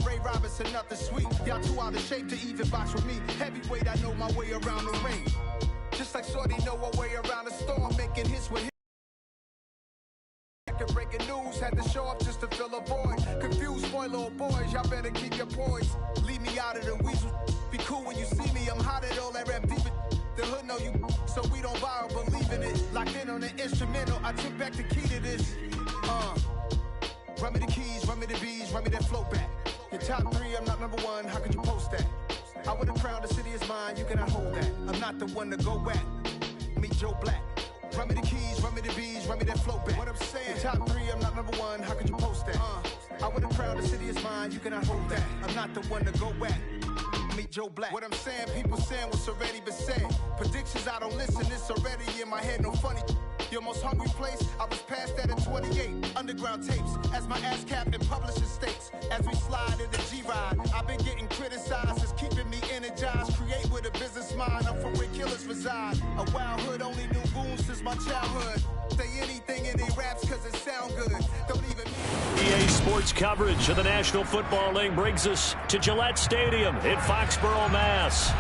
Ray Robinson, nothing sweet. Y'all too out of shape to even box with me. Heavyweight, I know my way around the ring. Just like Shorty know her way around the store, making hits with him. Breaking news, had to show up just to fill a void. Confused, boy, little boys, y'all better keep your poise. Leave me out of the weasel. Be cool when you see me, I'm hot at all that rap deep. The hood know you, so we don't borrow, believe in it. Locked in on the instrumental, I took back the key to this. Run me the keys, run me the bees, run me that flow back. Your top 3, I'm not number 1, how could you post that? I would've crowned the city is mine, you cannot hold that. I'm not the one to go back. Meet Joe Black. Run me the keys, run me the bees, run me that flow back. What I'm saying, your top 3, I'm not number 1, how could you post that? I would've crowned the city is mine, you cannot hold that. I'm not the one to go back. Meet Joe Black. What I'm saying, people saying what's already been said. Predictions, I don't listen, it's already in my head, no funny. Your most hungry place, I was past that at 28. Underground tapes, as my ass cap in publishing states. As we slide in the G-Ride, I've been getting criticized, it's keeping me energized. Create with a business mind, I'm from where killers reside. A wild hood, only knew goons since my childhood. Say anything in they raps cause it sound good. Don't even EA Sports coverage of the National Football League brings us to Gillette Stadium in Foxborough, Mass.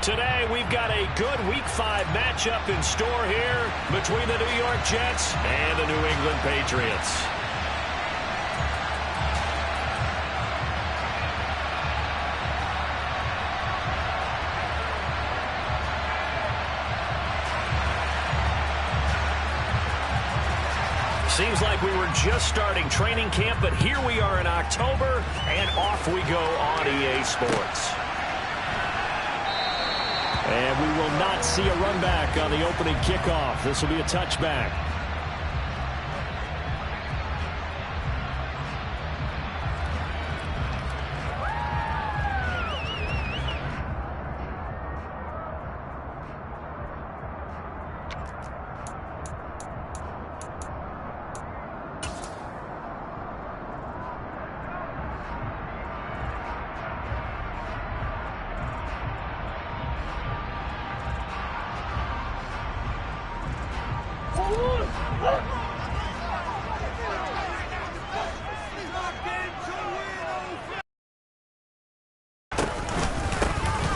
Today, we've got a good Week 5 matchup in store here between the New York Jets and the New England Patriots. Seems like we were just starting training camp, but here we are in October, and off we go on EA Sports. And we will not see a run back on the opening kickoff. This will be a touchback.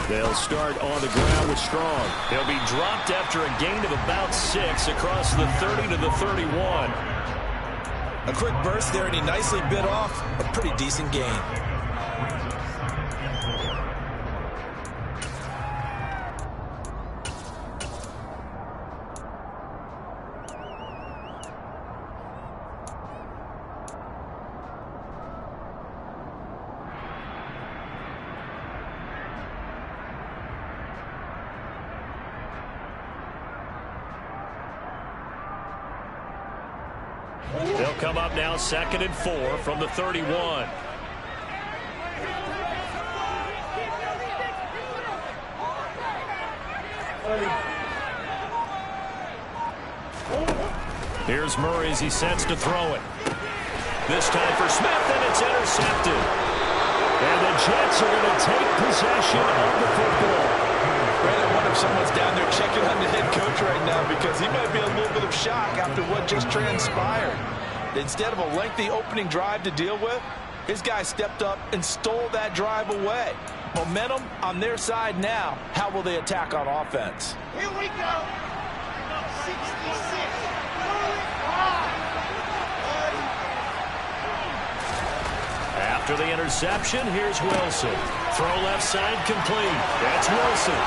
They'll start on the ground with Strong. He'll be dropped after a gain of about 6 across the 30 to the 31. A quick burst there, and he nicely bit off a pretty decent gain. They'll come up now 2nd and 4 from the 31. Here's Murray as he sets to throw it. This time for Smith, and it's intercepted. And the Jets are going to take possession of the football. I wonder if someone's down there checking on the head coach right now, because he might be in a little bit of shock after what just transpired. Instead of a lengthy opening drive to deal with, his guy stepped up and stole that drive away. Momentum on their side now. How will they attack on offense? Here we go. 66. After the interception, here's Wilson. Throw left side complete. That's Wilson.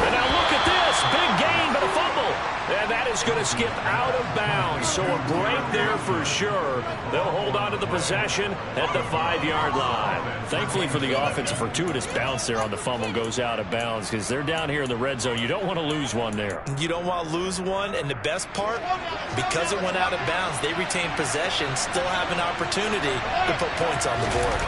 And now look at this. Big gain, but a fumble. And that is going to skip out of bounds. So a break there for sure. They'll hold on to the possession at the 5-yard line. Thankfully for the offense, a fortuitous bounce there on the fumble goes out of bounds, because they're down here in the red zone. You don't want to lose one there. You don't want to lose one, and the best part, because it went out of bounds, they retain possession, still have an opportunity to put points on the board.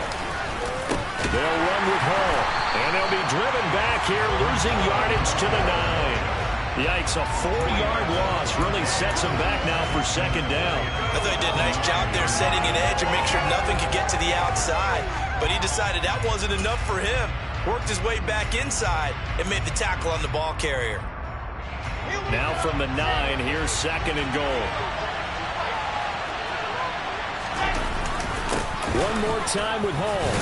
They'll run with Hall, and they'll be driven back here, losing yardage to the 9. Yikes, a 4-yard loss really sets him back now for 2nd down. I thought he did a nice job there setting an edge and make sure nothing could get to the outside. But he decided that wasn't enough for him. Worked his way back inside and made the tackle on the ball carrier. Now from the 9, here's 2nd and goal. One more time with Hall.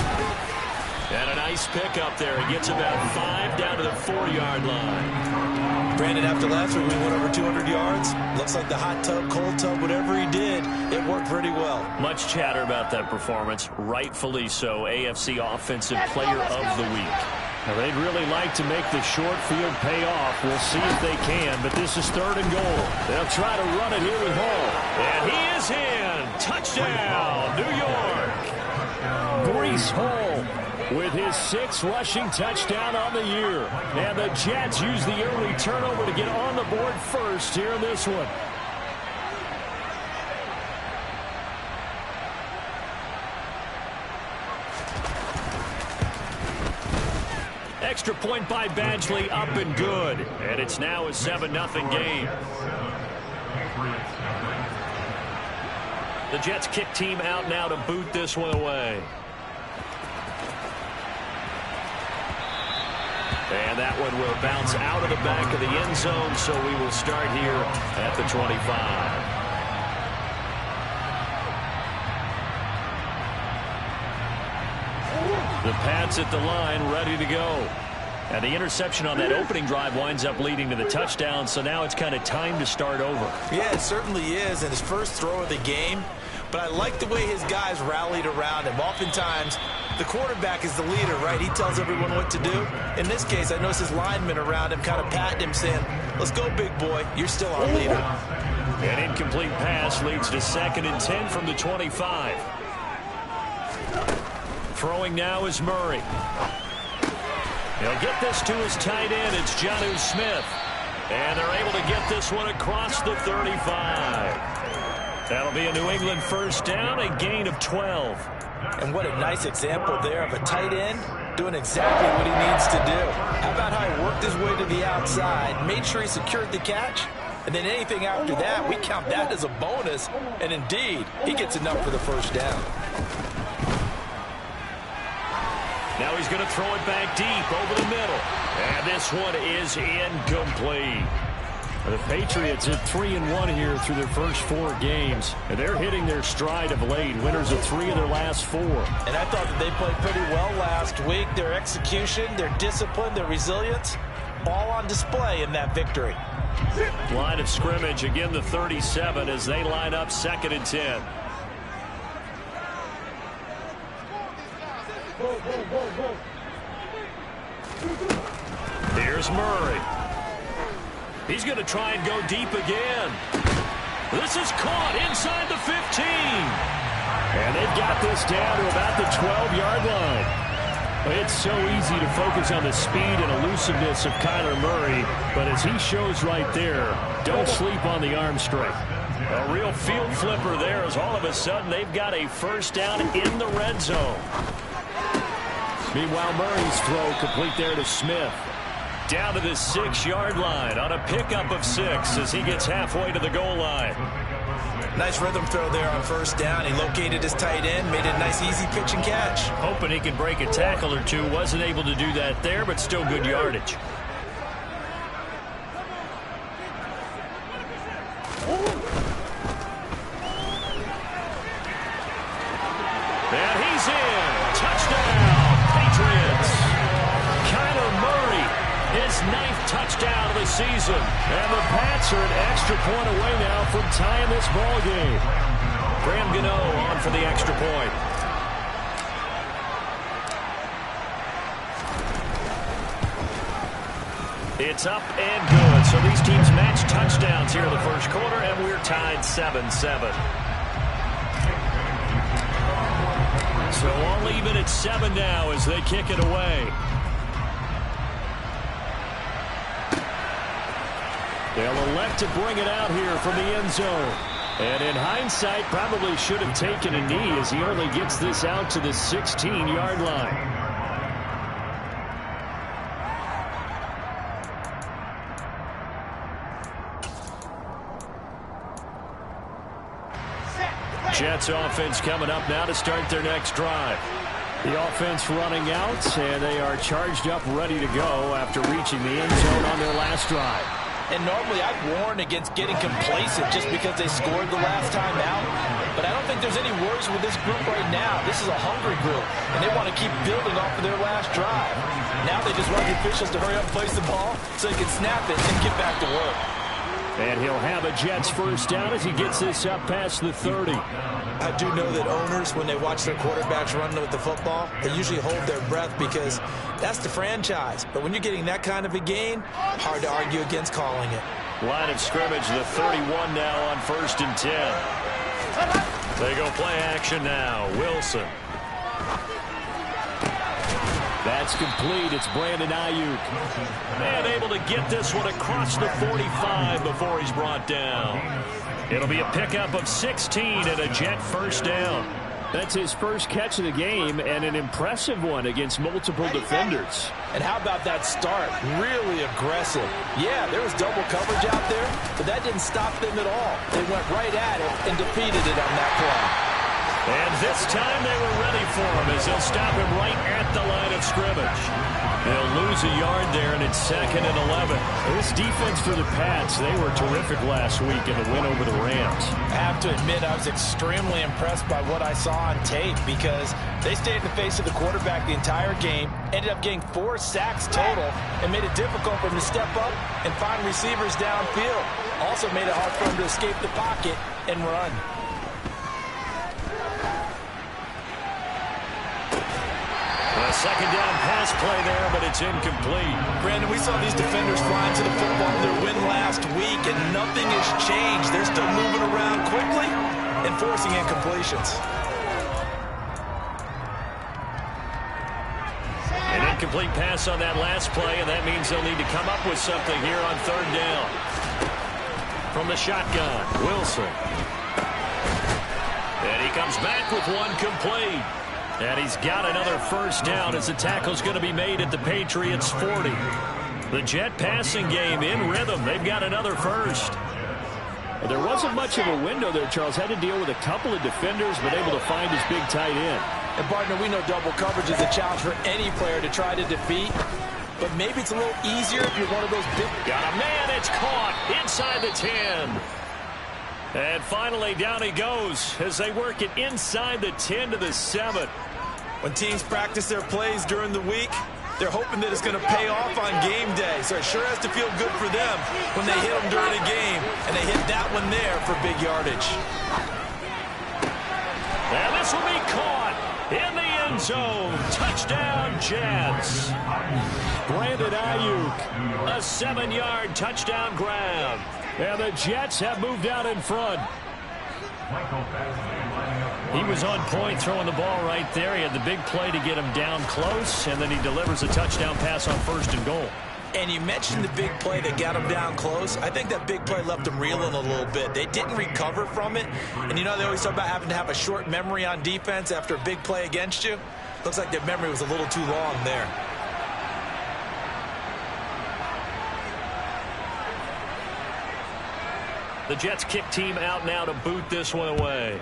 And a nice pickup there. He gets about 5 down to the 4-yard line. Brandon, after last week, we went over 200 yards. Looks like the hot tub, cold tub, whatever he did, it worked pretty well. Much chatter about that performance. Rightfully so. AFC Offensive Player of the Week. Now, they'd really like to make the short field pay off. We'll see if they can, but this is 3rd and goal. They'll try to run it here with Hall. And he is in. Touchdown, New York. Breece Hall with his 6th rushing touchdown on the year. And the Jets use the early turnover to get on the board first here in this one. Extra point by Badgley, up and good. And it's now a 7-0 game. The Jets kick team out now to boot this one away. And that one will bounce out of the back of the end zone, so we will start here at the 25. The Pats at the line, ready to go. And the interception on that opening drive winds up leading to the touchdown, so now it's kind of time to start over. Yeah, it certainly is, and his first throw of the game. But I like the way his guys rallied around him. Oftentimes, the quarterback is the leader, right? He tells everyone what to do. In this case, I noticed his linemen around him kind of patting him, saying, let's go, big boy. You're still our leader. An incomplete pass leads to 2nd and 10 from the 25. Throwing now is Murray. He'll get this to his tight end. It's Jonnu Smith. And they're able to get this one across the 35. That'll be a New England 1st down, a gain of 12. And what a nice example there of a tight end doing exactly what he needs to do. How about how he worked his way to the outside, made sure he secured the catch, and then anything after that, we count that as a bonus. And indeed, he gets enough for the 1st down. Now he's going to throw it back deep over the middle. And this one is incomplete. The Patriots at 3-1 here through their first 4 games. And they're hitting their stride of late. Winners of 3 of their last 4. And I thought that they played pretty well last week. Their execution, their discipline, their resilience, all on display in that victory. Line of scrimmage, again the 37 as they line up 2nd and 10. Here's Murray. He's going to try and go deep again. This is caught inside the 15. And they've got this down to about the 12-yard line. It's so easy to focus on the speed and elusiveness of Kyler Murray, but as he shows right there, don't sleep on the arm strength. A real field flipper there as all of a sudden they've got a 1st down in the red zone. Meanwhile, Murray's throw complete there to Smith. Down to the 6-yard line on a pickup of 6 as he gets halfway to the goal line. Nice rhythm throw there on 1st down. He located his tight end, made it a nice easy pitch and catch. Hoping he can break a tackle or two. Wasn't able to do that there, but still good yardage. And he's in. Touchdown, Patriots. Kyler Murray, his 9th touchdown of the season. And the Pats are an extra point away now from tying this ball game. Graham Gano on for the extra point. It's up and good. So these teams match touchdowns here in the first quarter, and we're tied 7-7. So all even at 7 now as they kick it away. They'll elect to bring it out here from the end zone. And in hindsight, probably should have taken a knee as he only gets this out to the 16-yard line. Jets offense coming up now to start their next drive. The offense running out, and they are charged up, ready to go after reaching the end zone on their last drive. And normally I'd warn against getting complacent just because they scored the last time out. But I don't think there's any worries with this group right now. This is a hungry group, and they want to keep building off of their last drive. Now they just want the officials to hurry up and place the ball so they can snap it and get back to work. And he'll have a Jets first down as he gets this up past the 30. I do know that owners, when they watch their quarterbacks run with the football, they usually hold their breath because that's the franchise. But when you're getting that kind of a gain, hard to argue against calling it. Line of scrimmage, the 31 now on 1st and 10. They go play action now. Wilson. That's complete. It's Brandon Ayuk. And able to get this one across the 45 before he's brought down. It'll be a pickup of 16 and a Jet first down. That's his first catch of the game and an impressive one against multiple defenders. And how about that start? Really aggressive. Yeah, there was double coverage out there, but that didn't stop them at all. They went right at it and defeated it on that play. And this time they were ready for him as they'll stop him right at the line of scrimmage. They'll lose a yard there, and it's 2nd and 11. This defense for the Pats, they were terrific last week in the win over the Rams. I have to admit, I was extremely impressed by what I saw on tape because they stayed in the face of the quarterback the entire game, ended up getting 4 sacks total, and made it difficult for him to step up and find receivers downfield. Also made it hard for him to escape the pocket and run. A second down pass play there, but it's incomplete. Brandon, we saw these defenders flying to the football in their win last week, and nothing has changed. They're still moving around quickly and forcing incompletions. An incomplete pass on that last play, and that means they'll need to come up with something here on 3rd down. From the shotgun, Wilson. And he comes back with one complete. And he's got another first down as the tackle's going to be made at the Patriots 40. The Jet passing game in rhythm. They've got another first. There wasn't much of a window there, Charles. Had to deal with a couple of defenders, but able to find his big tight end. And, partner, we know double coverage is a challenge for any player to try to defeat. But maybe it's a little easier if you're one of those big... Got a man. It's caught inside the 10. And finally, down he goes as they work it inside the 10 to the 7. When teams practice their plays during the week, they're hoping that it's going to pay off on game day. So it sure has to feel good for them when they hit them during a game. And they hit that one there for big yardage. And this will be caught in the end zone. Touchdown, Jets. Brandon Ayuk, a 7-yard touchdown grab. And the Jets have moved out in front. He was on point throwing the ball right there. He had the big play to get him down close, and then he delivers a touchdown pass on 1st and goal. And you mentioned the big play that got him down close. I think that big play left him reeling a little bit. They didn't recover from it. And, you know, they always talk about having to have a short memory on defense after a big play against you. Looks like their memory was a little too long there. The Jets kick team out now to boot this one away.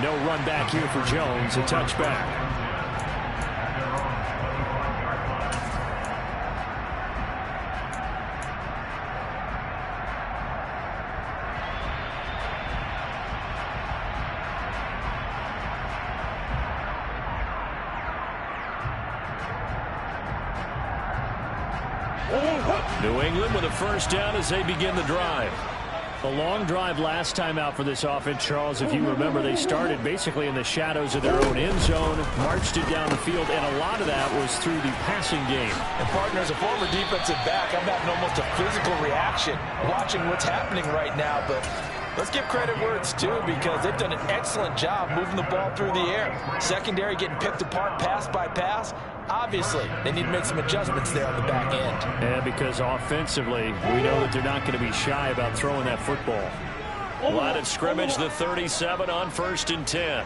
No run back here for Jones. A touchback. New England with a first down as they begin the drive. A long drive last time out for this offense, Charles. If you remember, they started basically in the shadows of their own end zone, marched it down the field, and a lot of that was through the passing game. And, partner, as a former defensive back, I'm having almost a physical reaction watching what's happening right now. But let's give credit where it's due because they've done an excellent job moving the ball through the air. Secondary getting picked apart pass by pass. Obviously, they need to make some adjustments there on the back end. And because offensively, we know that they're not going to be shy about throwing that football. Line of scrimmage, the 37 on 1st and 10.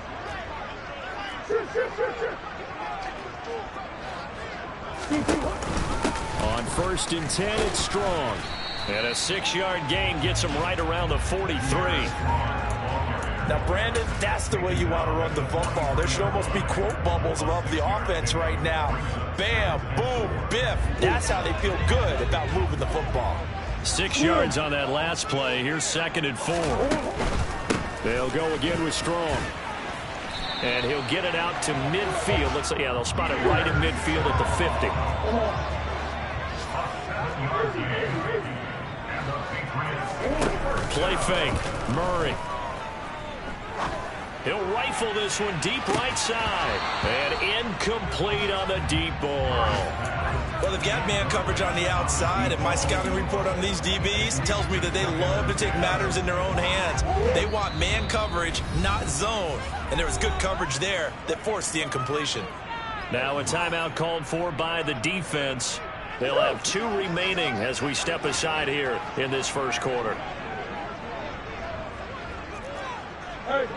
On 1st and 10, it's Strong. And a 6-yard gain gets him right around the 43. Now, Brandon, that's the way you want to run the football. There should almost be quote bubbles above the offense right now. Bam, boom, biff. That's how they feel good about moving the football. 6 yards on that last play. Here's 2nd and 4. They'll go again with Strong. And he'll get it out to midfield. Looks like, yeah, they'll spot it right in midfield at the 50. Play fake. Murray. He'll rifle this one deep right side. And incomplete on the deep ball. Well, they've got man coverage on the outside, and my scouting report on these DBs tells me that they love to take matters in their own hands. They want man coverage, not zone. And there was good coverage there that forced the incompletion. Now a timeout called for by the defense. They'll have 2 remaining as we step aside here in this first quarter. Hey.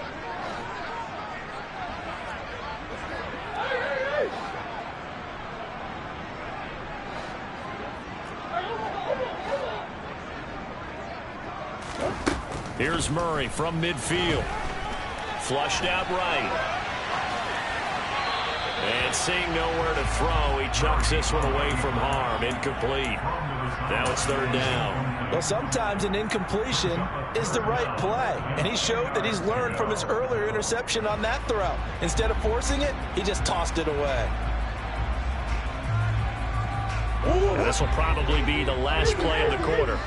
Here's Murray from midfield. Flushed out right. And seeing nowhere to throw, he chucks this one away from harm. Incomplete. Now it's 3rd down. Well, sometimes an incompletion is the right play. And he showed that he's learned from his earlier interception on that throw. Instead of forcing it, he just tossed it away. And this will probably be the last play of the quarter.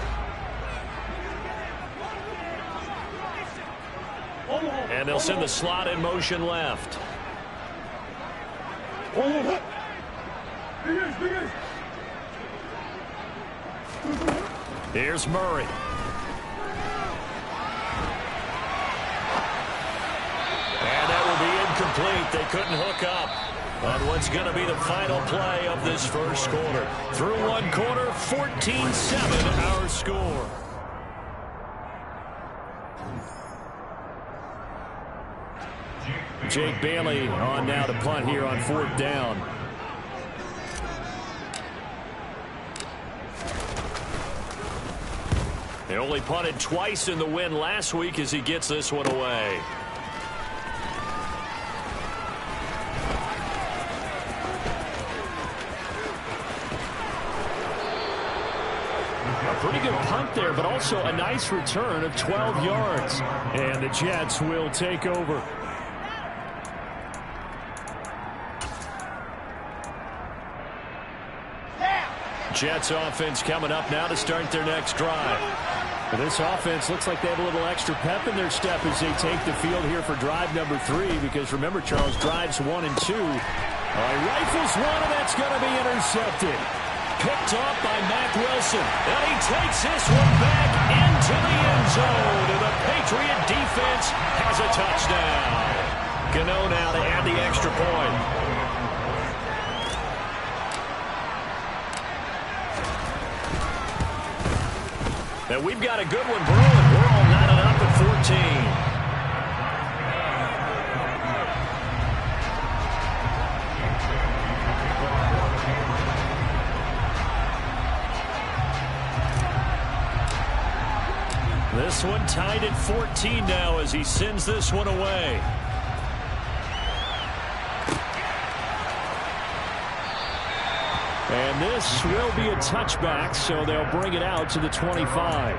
And they'll send the slot in motion left. Here's Murray. And that will be incomplete. They couldn't hook up on what's going to be the final play of this first quarter. Through 1 quarter, 14-7 our score. Jake Bailey on now to punt here on 4th down. They only punted twice in the win last week as he gets this one away. A pretty good punt there, but also a nice return of 12 yards. And the Jets will take over. Jets offense coming up now to start their next drive. Well, this offense looks like they have a little extra pep in their step as they take the field here for drive number 3, because remember, Charles, drives 1 and 2. Rifles one, and that's going to be intercepted. Picked off by Mack Wilson. And he takes this one back into the end zone. And the Patriot defense has a touchdown. Gano now to add the extra point. And we've got a good one brewing. We're all knotted up at 14. This one tied at 14 now as he sends this one away. And this will be a touchback, so they'll bring it out to the 25.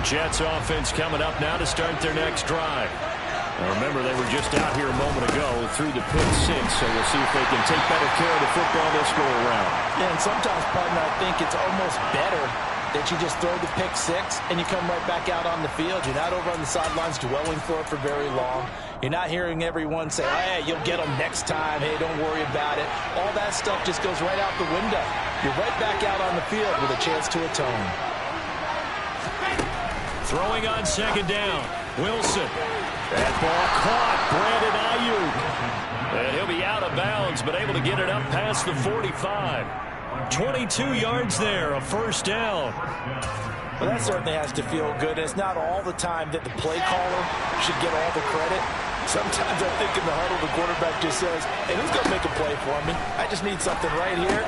Jets offense coming up now to start their next drive. Now remember, they were just out here a moment ago through the pick 6, so we'll see if they can take better care of the football this go around. Yeah, and sometimes, partner, I think it's almost better that you just throw the pick 6 and you come right back out on the field. You're not over on the sidelines dwelling for it for very long. You're not hearing everyone say, hey, you'll get them next time. Hey, don't worry about it. All that stuff just goes right out the window. You're right back out on the field with a chance to atone. Throwing on 2nd down. Wilson. That ball caught. Brandon Ayuk. And he'll be out of bounds, but able to get it up past the 45. 22 yards there, a 1st down. Well, that certainly has to feel good. It's not all the time that the play caller should get all the credit. Sometimes I think in the huddle, the quarterback just says, hey, who's going to make a play for me? I just need something right here.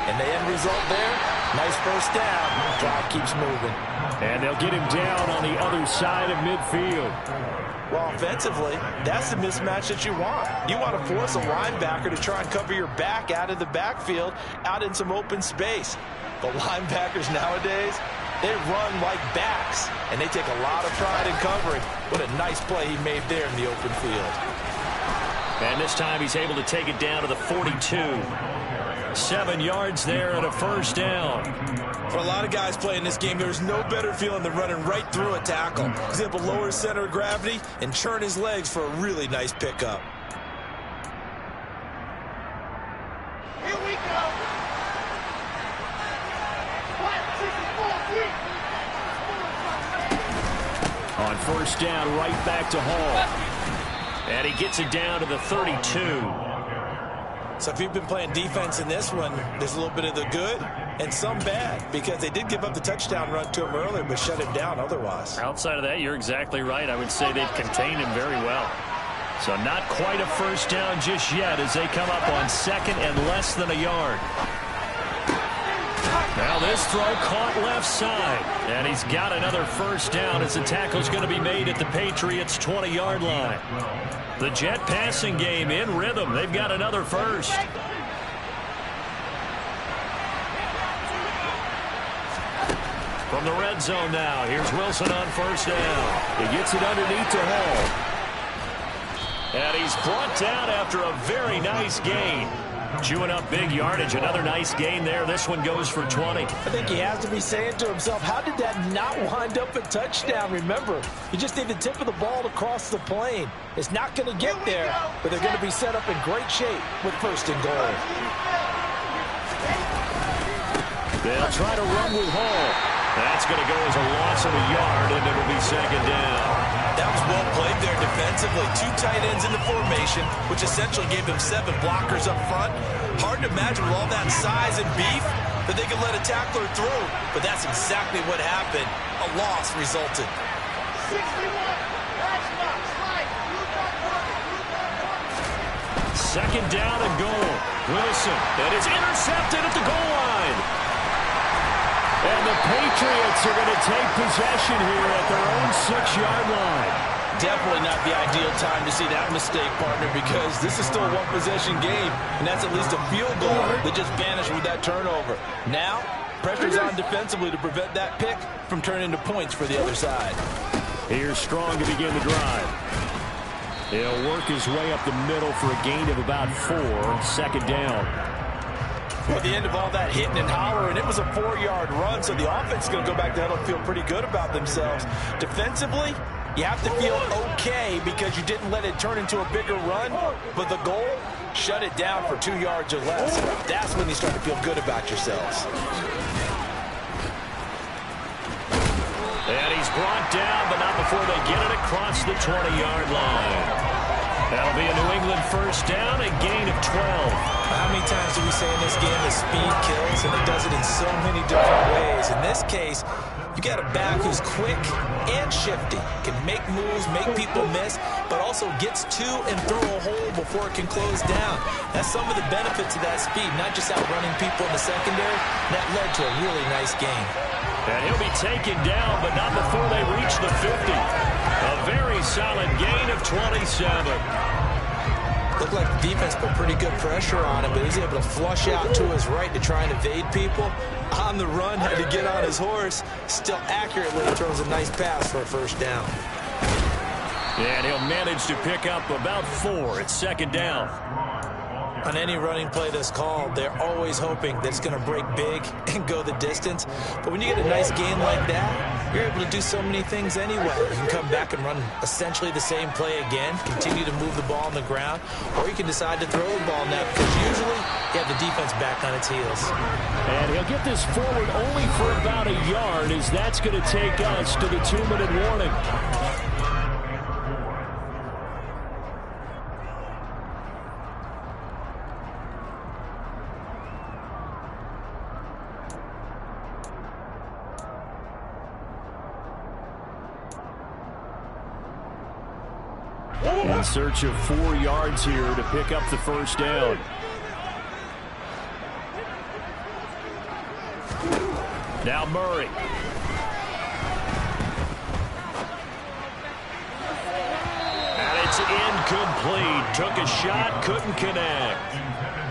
And the end result there, nice first down. Drive keeps moving. And they'll get him down on the other side of midfield. Well, offensively, that's the mismatch that you want. You want to force a linebacker to try and cover your back out of the backfield, out in some open space. But linebackers nowadays, they run like backs, and they take a lot of pride in covering. What a nice play he made there in the open field. And this time he's able to take it down to the 42. 7 yards there and a first down. For a lot of guys playing this game, there's no better feeling than running right through a tackle. He's able to lower his center of gravity and churn his legs for a really nice pickup. Here we go. 1, 2, 3. On first down, right back to Hall. And he gets it down to the 32. So if you've been playing defense in this one, there's a little bit of the good and some bad, because they did give up the touchdown run to him earlier, but shut him down otherwise. Outside of that, you're exactly right. I would say they've contained him very well. So not quite a first down just yet as they come up on second and less than a yard. Now this throw caught left side, and he's got another first down as the tackle's going to be made at the Patriots' 20-yard line. The Jet passing game in rhythm. They've got another first. From the red zone now, here's Wilson on first down. He gets it underneath to Hall. And he's brought down after a very nice gain. Chewing up big yardage. Another nice gain there. This one goes for 20. I think he has to be saying to himself, how did that not wind up a touchdown? Remember, you just need the tip of the ball to cross the plane. It's not going to get there, but they're going to be set up in great shape with first and goal. They'll try to run with Hall. That's going to go as a loss of a yard, and it'll be second down. That was well played there defensively. 2 tight ends in the formation, which essentially gave them 7 blockers up front. Hard to imagine with all that size and beef that they could let a tackler through, but that's exactly what happened. A loss resulted. 61. That's not right. Second down and goal. Wilson, that is intercepted at the goal line. And the Patriots are going to take possession here at their own 6-yard line. Definitely not the ideal time to see that mistake, partner, because this is still a one-possession game, and that's at least a field goal that just vanished with that turnover. Now, pressure's on defensively to prevent that pick from turning into points for the other side. Here's Strong to begin the drive. He'll work his way up the middle for a gain of about 4. Second down. At the end of all that hitting and hollering, it was a 4-yard run, so the offense is going to go back to huddle and feel pretty good about themselves. Defensively, you have to feel okay because you didn't let it turn into a bigger run, but the goal, shut it down for 2 yards or less. That's when you start to feel good about yourselves. And he's brought down, but not before they get it across the 20-yard line. That'll be a New England first down, a gain of 12. How many times do we say in this game that speed kills, and it does it in so many different ways? In this case, you got a back who's quick and shifty, can make moves, make people miss, but also gets to and through a hole before it can close down. That's some of the benefits of that speed, not just outrunning people in the secondary. That led to a really nice game. And he'll be taken down, but not before they reach the 50. A very solid gain of 27. Looked like the defense put pretty good pressure on him, but he's able to flush out to his right to try and evade people. On the run, had to get on his horse. Still accurately throws a nice pass for a first down. And he'll manage to pick up about 4 at second down. On any running play that's called, they're always hoping that it's going to break big and go the distance. But when you get a nice gain like that, you're able to do so many things anyway. You can come back and run essentially the same play again, continue to move the ball on the ground, or you can decide to throw the ball now because usually you have the defense back on its heels. And he'll get this forward only for about a yard, as that's going to take us to the 2-minute warning. In search of 4 yards here to pick up the first down. Now Murray. And it's incomplete. Took a shot, couldn't connect.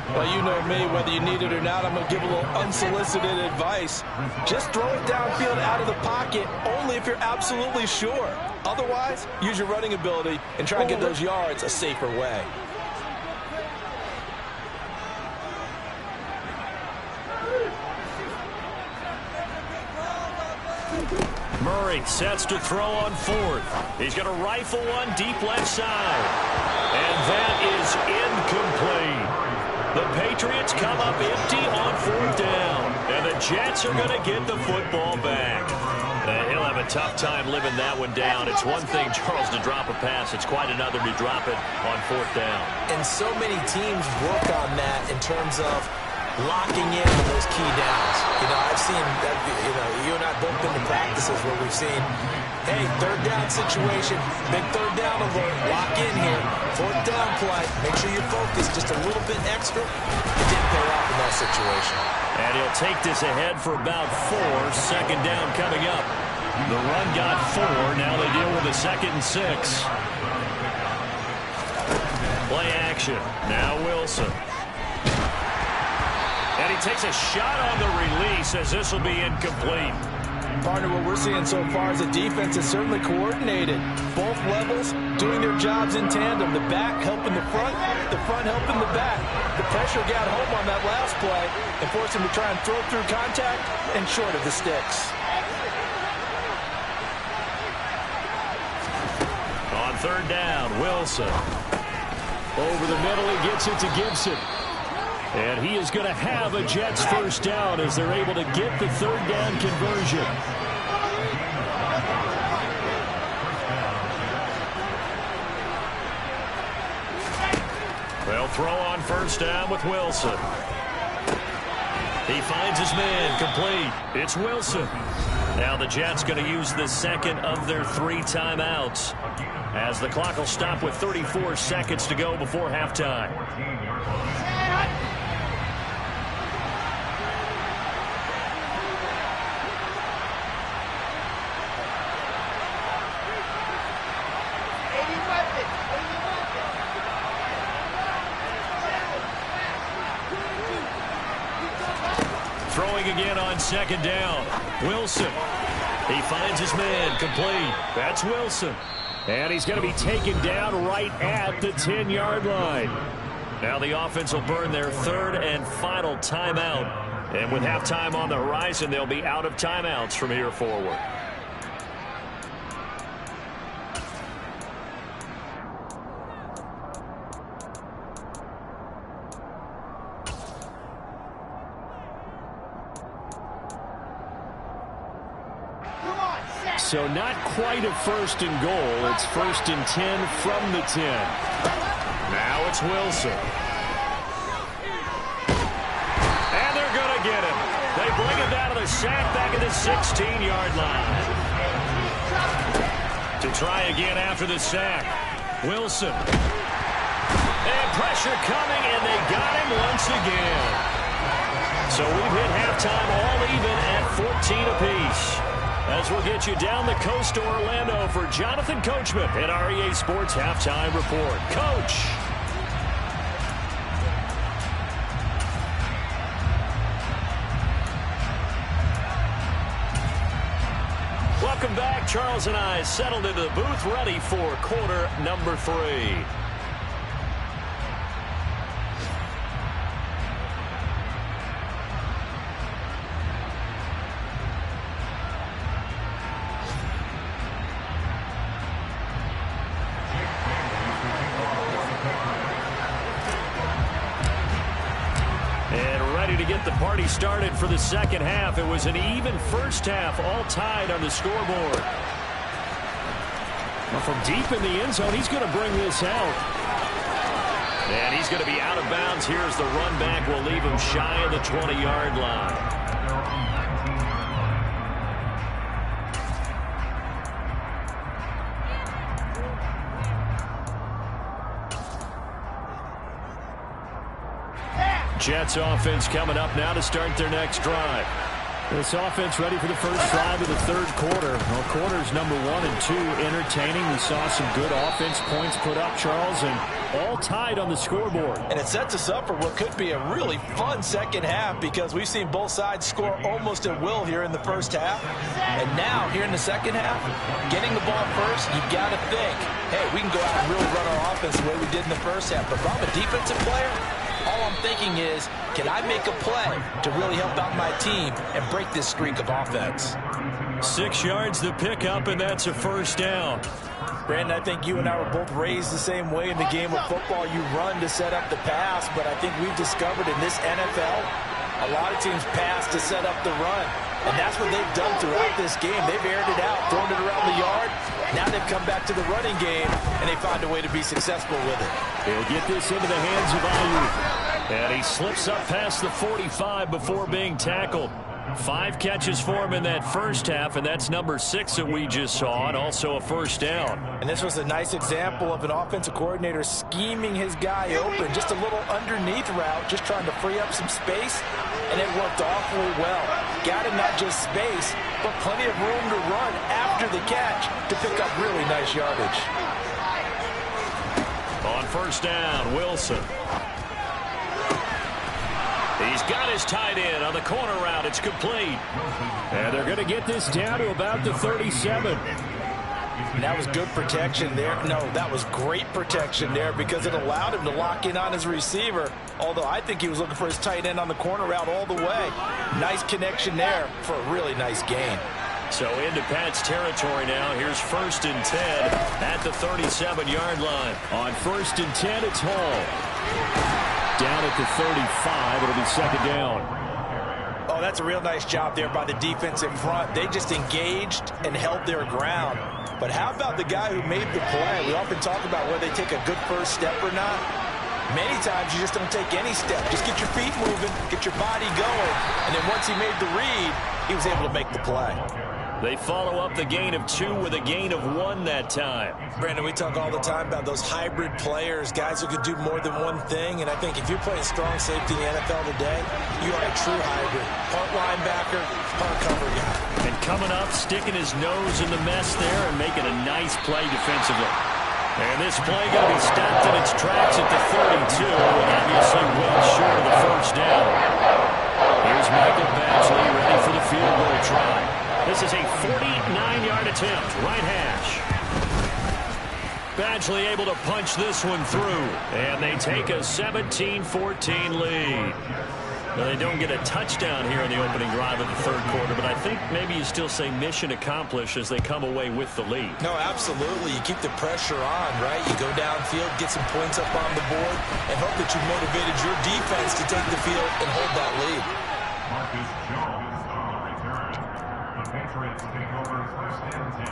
Well, you know me, whether you need it or not, I'm going to give a little unsolicited advice. Just throw it downfield out of the pocket, only if you're absolutely sure. Otherwise, use your running ability and try and get those yards a safer way. Murray sets to throw on 4th. He's going to rifle one deep left side. And that is incomplete. The Patriots come up empty on 4th down. And the Jets are going to get the football back. He'll have a tough time living that one down. It's one thing, Charles, to drop a pass. It's quite another to drop it on 4th down. And so many teams work on that in terms of locking in on those key downs. You know, I've seen that, you and I both been to practices where we've seen, hey, 3rd down situation, big 3rd down alert, lock in here, 4th down play, make sure you're focused just a little bit extra. It didn't pay off in that situation. And he'll take this ahead for about 4. 2nd down coming up. The run got 4. Now they deal with a 2nd and 6. Play action. Now Wilson. And he takes a shot on the release as this will be incomplete. Partner, what we're seeing so far is the defense is certainly coordinated. Both levels doing their jobs in tandem. The back helping the front helping the back. The pressure got home on that last play and forced him to try and throw through contact and short of the sticks. On 3rd down, Wilson. Over the middle, he gets it to Gibson. And he is going to have a Jets first down as they're able to get the 3rd down conversion. They'll throw on 1st down with Wilson. He finds his man, complete. It's Wilson. Now the Jets going to use the 2nd of their 3 timeouts as the clock will stop with 34 seconds to go before halftime. Throwing again on 2nd down. Wilson. He finds his man, complete. That's Wilson. And he's going to be taken down right at the 10-yard line. Now the offense will burn their 3rd and final timeout. And with halftime on the horizon, they'll be out of timeouts from here forward. So not quite a 1st and goal. It's 1st and 10 from the 10. Now it's Wilson. And they're going to get him. They bring him down to the sack back at the 16-yard line. To try again after the sack. Wilson. And pressure coming, and they got him once again. So we've hit halftime all even at 14 apiece. As we'll get you down the coast to Orlando for Jonathan Coachman at REA Sports Halftime Report. Coach. Welcome back. Charles and I settled into the booth, ready for quarter number 3. Get the party started for the 2nd half. It was an even first half, all tied on the scoreboard. Well, from deep in the end zone, he's going to bring this out. And he's going to be out of bounds. Here's the run back. Will leave him shy of the 20-yard line. Jets offense coming up now to start their next drive. This offense ready for the first drive of the third quarter. Well, quarters number 1 and 2 entertaining. We saw some good offense points put up, Charles, and all tied on the scoreboard. And it sets us up for what could be a really fun second half because we've seen both sides score almost at will here in the first half. And now, here in the second half, getting the ball first, you've got to think, hey, we can go out and really run our offense the way we did in the first half. But if I'm a defensive player, all I'm thinking is, can I make a play to really help out my team and break this streak of offense? 6 yards the pickup, and that's a first down. Brandon, I think you and I were both raised the same way in the game of football. You run to set up the pass, but I think we've discovered in this NFL, a lot of teams pass to set up the run. And that's what they've done throughout this game. They've aired it out, thrown it around the yard. Now they've come back to the running game, and they find a way to be successful with it. He'll get this into the hands of Ayuk. And he slips up past the 45 before being tackled. 5 catches for him in that first half, and that's number 6 that we just saw, and also a first down. And this was a nice example of an offensive coordinator scheming his guy open. Just a little underneath route, just trying to free up some space, and it worked awfully well. Got him not just space, but plenty of room to run after the catch to pick up really nice yardage. On first down, Wilson. He's got his tight end on the corner route. It's complete. And they're going to get this down to about the 37. And that was good protection there. No, that was great protection there because it allowed him to lock in on his receiver. Although I think he was looking for his tight end on the corner route all the way. Nice connection there for a really nice gain. So into Pat's territory now. Here's 1st and 10 at the 37-yard line. On 1st and 10, it's Hall. Down at the 35, it'll be second down. Oh, that's a real nice job there by the defense in front. They just engaged and held their ground. But how about the guy who made the play? We often talk about whether they take a good first step or not. Many times you just don't take any step. Just get your feet moving, get your body going. And then once he made the read, he was able to make the play. They follow up the gain of 2 with a gain of 1 that time. Brandon, we talk all the time about those hybrid players, guys who could do more than one thing. And I think if you're playing strong safety in the NFL today, you are a true hybrid. Part linebacker, part cover guy. And coming up, sticking his nose in the mess there and making a nice play defensively. And this play going to be stopped in its tracks at the 32. Obviously well short of the first down. Here's Michael Badgley ready for the field goal try. This is a 49-yard attempt, right hash. Badgley able to punch this one through, and they take a 17-14 lead. Now, they don't get a touchdown here in the opening drive of the third quarter, but I think maybe you still say mission accomplished as they come away with the lead. No, absolutely. You keep the pressure on, right? You go downfield, get some points up on the board, and hope that you motivated your defense to take the field and hold that lead. Marcus Jones on the return. The Patriots take over 1st and 10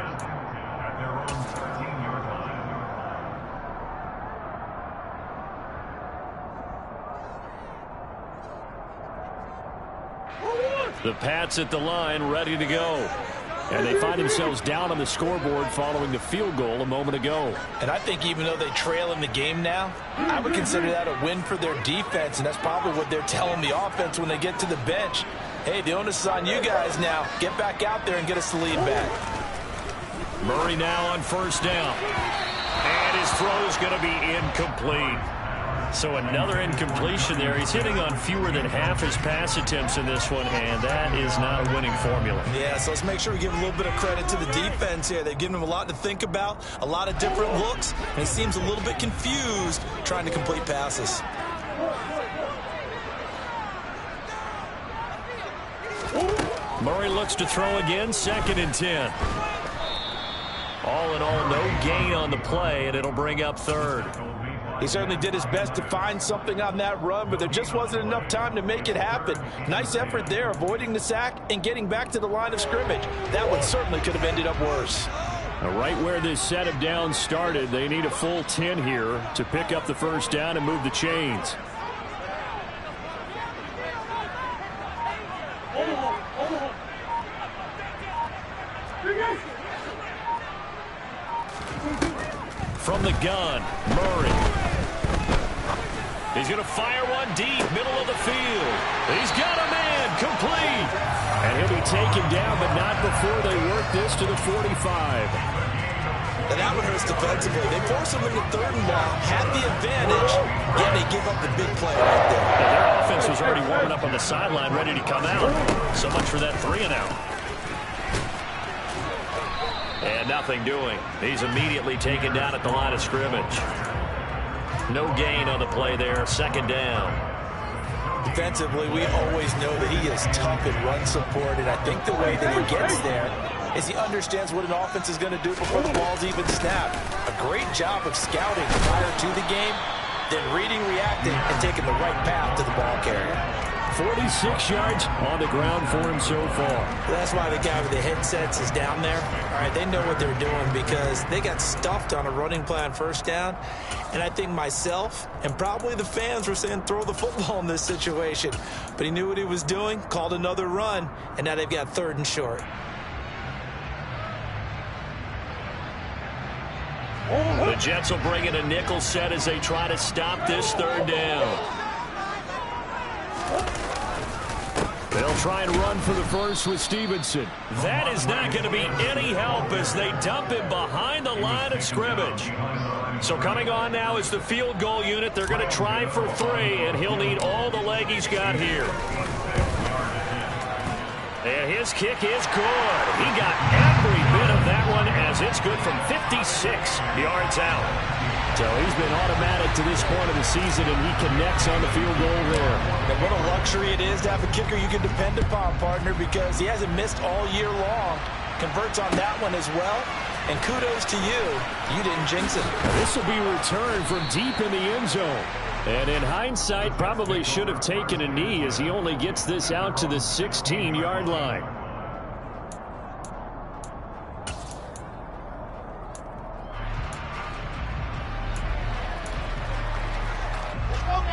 at their own 13-yard line. The Pats at the line, ready to go. And they find themselves down on the scoreboard following the field goal a moment ago. And I think even though they trail in the game now, I would consider that a win for their defense, and that's probably what they're telling the offense when they get to the bench. Hey, the onus is on you guys now. Get back out there and get us the lead back. Murray now on first down. And his throw is going to be incomplete. So another incompletion there. He's hitting on fewer than half his pass attempts in this one, and that is not a winning formula. Yeah, so let's make sure we give a little bit of credit to the defense here. They've given him a lot to think about, a lot of different looks, and he seems a little bit confused trying to complete passes. Murray looks to throw again, 2nd and 10. All in all, no gain on the play, and it'll bring up 3rd. He certainly did his best to find something on that run, but there just wasn't enough time to make it happen. Nice effort there, avoiding the sack and getting back to the line of scrimmage. That one certainly could have ended up worse. Now, right where this set of downs started, they need a full 10 here to pick up the first down and move the chains. From the gun, Murray. He's going to fire one deep, middle of the field. He's got a man, complete. And he'll be taken down, but not before they work this to the 45. And that one hurts defensively. They force him into third and long, had the advantage, yet they give up the big play right there. And their offense was already warming up on the sideline, ready to come out. So much for that 3-and-out. And nothing doing. He's immediately taken down at the line of scrimmage. No gain on the play there. Second down. Defensively, we always know that he is tough in run support, and I think the way that he gets there is he understands what an offense is going to do before the ball's even snapped. A great job of scouting prior to the game, then reading, reacting, and taking the right path to the ball carrier. 46 yards on the ground for him so far. That's why the guy with the headsets is down there. All right, they know what they're doing because they got stuffed on a running play on first down. And I think myself and probably the fans were saying throw the football in this situation. But he knew what he was doing, called another run, and now they've got 3rd and short. The Jets will bring in a nickel set as they try to stop this 3rd down. They'll try and run for the first with Stevenson. That is not going to be any help as they dump him behind the line of scrimmage. So coming on now is the field goal unit. They're going to try for 3, and he'll need all the leg he's got here. And his kick is good. He got every bit of that one as it's good from 56 yards out. So he's been automatic to this point of the season, and he connects on the field goal there. And what a luxury it is to have a kicker you can depend upon, partner, because he hasn't missed all year long. Converts on that one as well. And kudos to you. You didn't jinx it. This will be returned from deep in the end zone. And in hindsight, probably should have taken a knee as he only gets this out to the 16-yard line.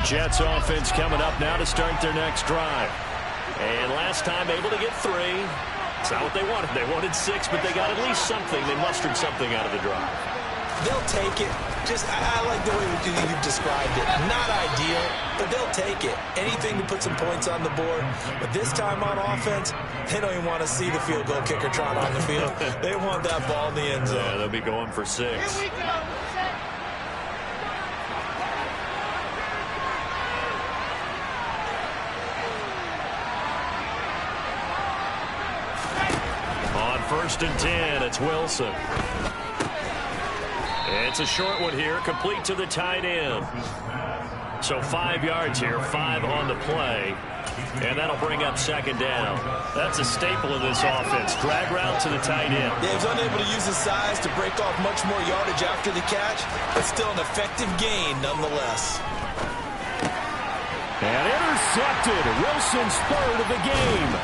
Jets offense coming up now to start their next drive. And last time able to get 3. It's not what they wanted. They wanted 6, but they got at least something. They mustered something out of the drive. They'll take it. I like the way you've described it. Not ideal, but they'll take it. Anything to put some points on the board. But this time on offense, they don't even want to see the field goal kicker trot on the field. They want that ball in the end zone. Yeah, they'll be going for 6. Here we go. Set. On 1st and 10, it's Wilson. It's a short one here, complete to the tight end. So 5 yards here, 5 on the play. And that'll bring up 2nd down. That's a staple of this offense. Drag route to the tight end. Yeah, he was unable to use his size to break off much more yardage after the catch, but still an effective gain nonetheless. And intercepted. Wilson's 3rd of the game.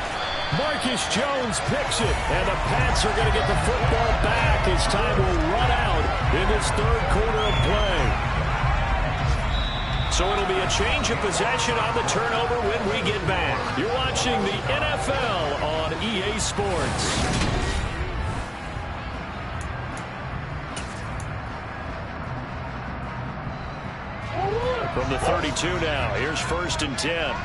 Marcus Jones picks it, and the Pats are going to get the football back as time will run out in this 3rd quarter of play. So it'll be a change of possession on the turnover when we get back. You're watching the NFL on EA Sports. From the 32 now, here's 1st and 10.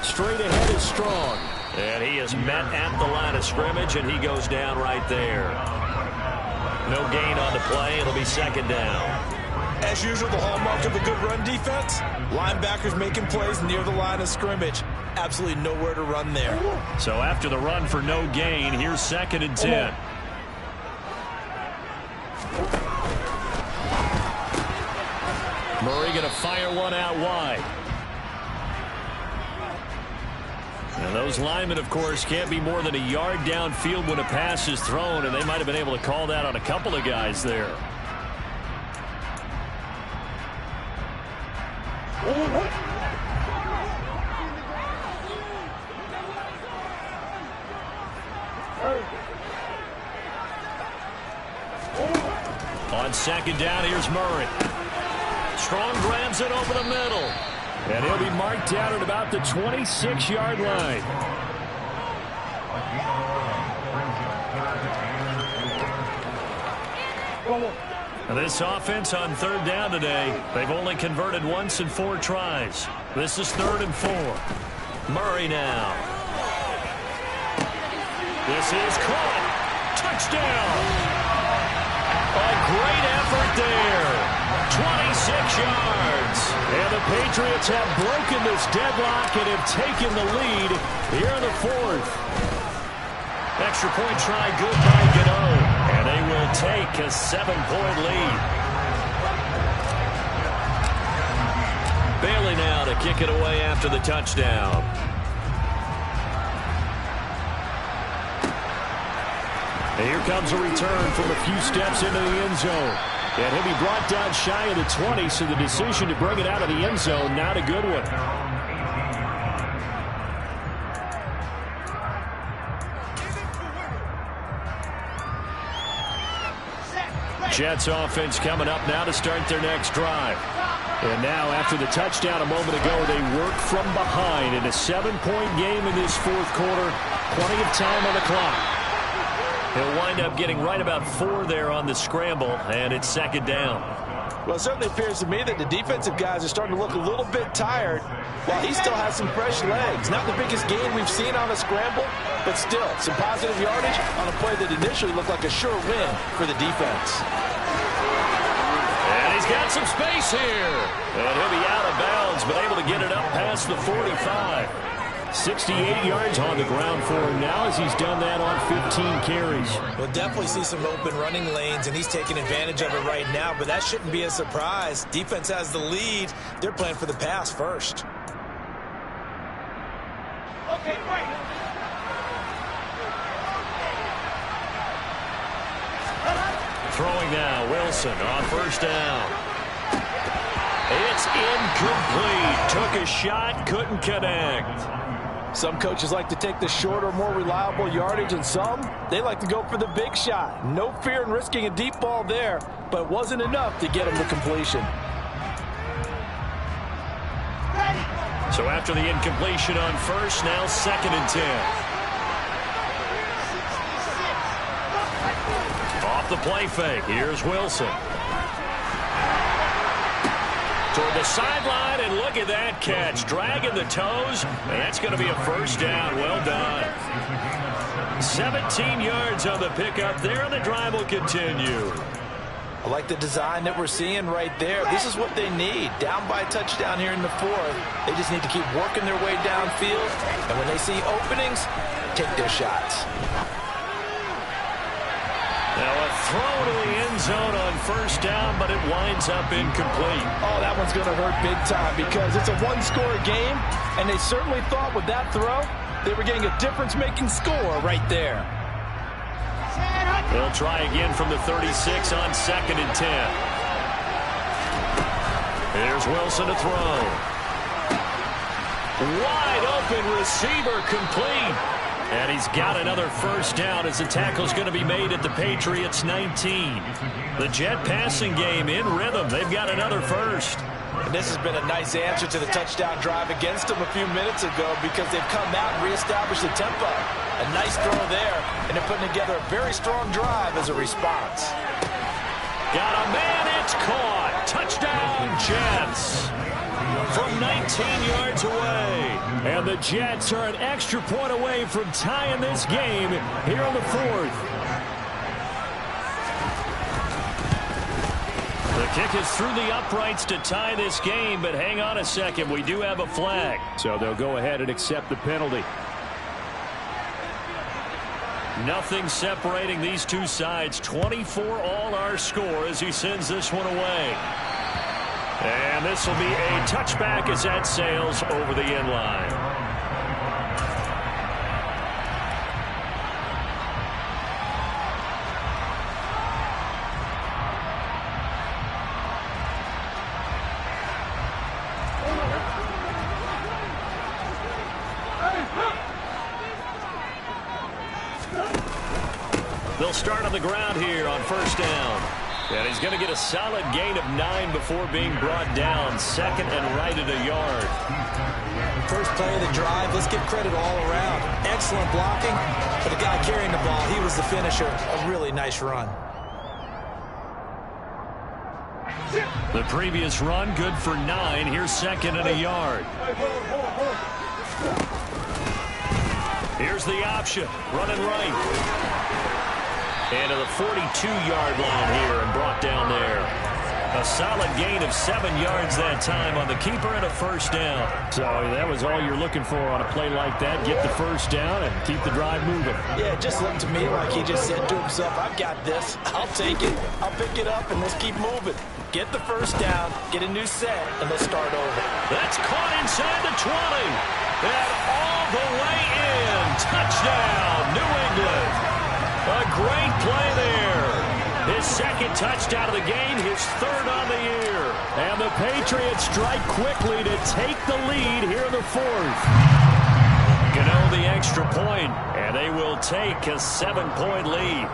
Straight ahead is Strong. And he is met at the line of scrimmage, and he goes down right there. No gain on the play. It'll be 2nd down. As usual, the hallmark of a good run defense, linebackers making plays near the line of scrimmage. Absolutely nowhere to run there. So after the run for no gain, here's 2nd and 10. Murray going to fire one out wide. And those linemen, of course, can't be more than a yard downfield when a pass is thrown, and they might have been able to call that on a couple of guys there. On 2nd down, here's Murray. Strong grabs it over the middle. And he'll be marked down at about the 26-yard line. This offense on third down today, they've only converted once in 4 tries. This is 3rd and 4. Murray now. This is caught. Touchdown. A great effort there. 26 yards. And the Patriots have broken this deadlock and have taken the lead here in the 4th. Extra point try good by Gano. And they will take a 7-point lead. Bailey now to kick it away after the touchdown. And here comes a return from a few steps into the end zone. And he'll be brought down shy of the 20, so the decision to bring it out of the end zone, not a good one. Jets offense coming up now to start their next drive. And now after the touchdown a moment ago, they work from behind in a 7-point game in this 4th quarter. Plenty of time on the clock. He'll wind up getting right about 4 there on the scramble, and it's 2nd down. Well, it certainly appears to me that the defensive guys are starting to look a little bit tired while he still has some fresh legs. Not the biggest gain we've seen on a scramble, but still some positive yardage on a play that initially looked like a sure win for the defense. And he's got some space here. And he'll be out of bounds, but able to get it up past the 45. 68 yards on the ground for him now as he's done that on 15 carries. We'll definitely see some open running lanes, and he's taking advantage of it right now, but that shouldn't be a surprise. Defense has the lead. They're playing for the pass first. Okay, great. Throwing now, Wilson on 1st down. It's incomplete. Took a shot, couldn't connect. Some coaches like to take the shorter, more reliable yardage, and some, they like to go for the big shot. No fear in risking a deep ball there, but it wasn't enough to get him to completion. So after the incompletion on 1st, now 2nd and 10. Off the play fake, here's Wilson. Toward the sideline, and look at that catch. Dragging the toes, and that's going to be a 1st down. Well done. 17 yards on the pickup there, and the drive will continue. I like the design that we're seeing right there. This is what they need. Down by a touchdown here in the 4th. They just need to keep working their way downfield, and when they see openings, take their shots. Now a throw to the end zone on 1st down, but it winds up incomplete. Oh, that one's going to hurt big time because it's a 1-score game, and they certainly thought with that throw they were getting a difference-making score right there. They'll try again from the 36 on 2nd and 10. Here's Wilson to throw. Wide open receiver complete. And he's got another 1st down as the tackle's going to be made at the Patriots 19. The Jet passing game in rhythm. They've got another 1st. And this has been a nice answer to the touchdown drive against them a few minutes ago because they've come out and reestablished the tempo. A nice throw there, and they're putting together a very strong drive as a response. Got a man, it's caught. Touchdown, Jets. From 19 yards away. And the Jets are an extra point away from tying this game here in the 4th. The kick is through the uprights to tie this game, but hang on a second. We do have a flag. So they'll go ahead and accept the penalty. Nothing separating these two sides. 24 all our score as he sends this one away. And this will be a touchback as that sails over the end line. They'll start on the ground here on 1st down. And he's going to get a solid gain of 9 before being brought down. 2nd and right at a yard. First play of the drive, let's give credit all around. Excellent blocking, but the guy carrying the ball, he was the finisher. A really nice run. The previous run, good for 9. Here's second and a yard. Here's the option. Running right. And to the 42-yard line here and brought down there. A solid gain of 7 yards that time on the keeper and a first down. So that was all you're looking for on a play like that. Get the first down and keep the drive moving. Yeah, it just looked to me like he just said to himself, I've got this. I'll take it. I'll pick it up, and let's keep moving. Get the first down, get a new set, and let's start over. That's caught inside the 20. And all the way in. Touchdown, New England. A great play there. His second touchdown of the game, his third on the year. And the Patriots strike quickly to take the lead here in the fourth. Gano the extra point, and they will take a 7-point lead.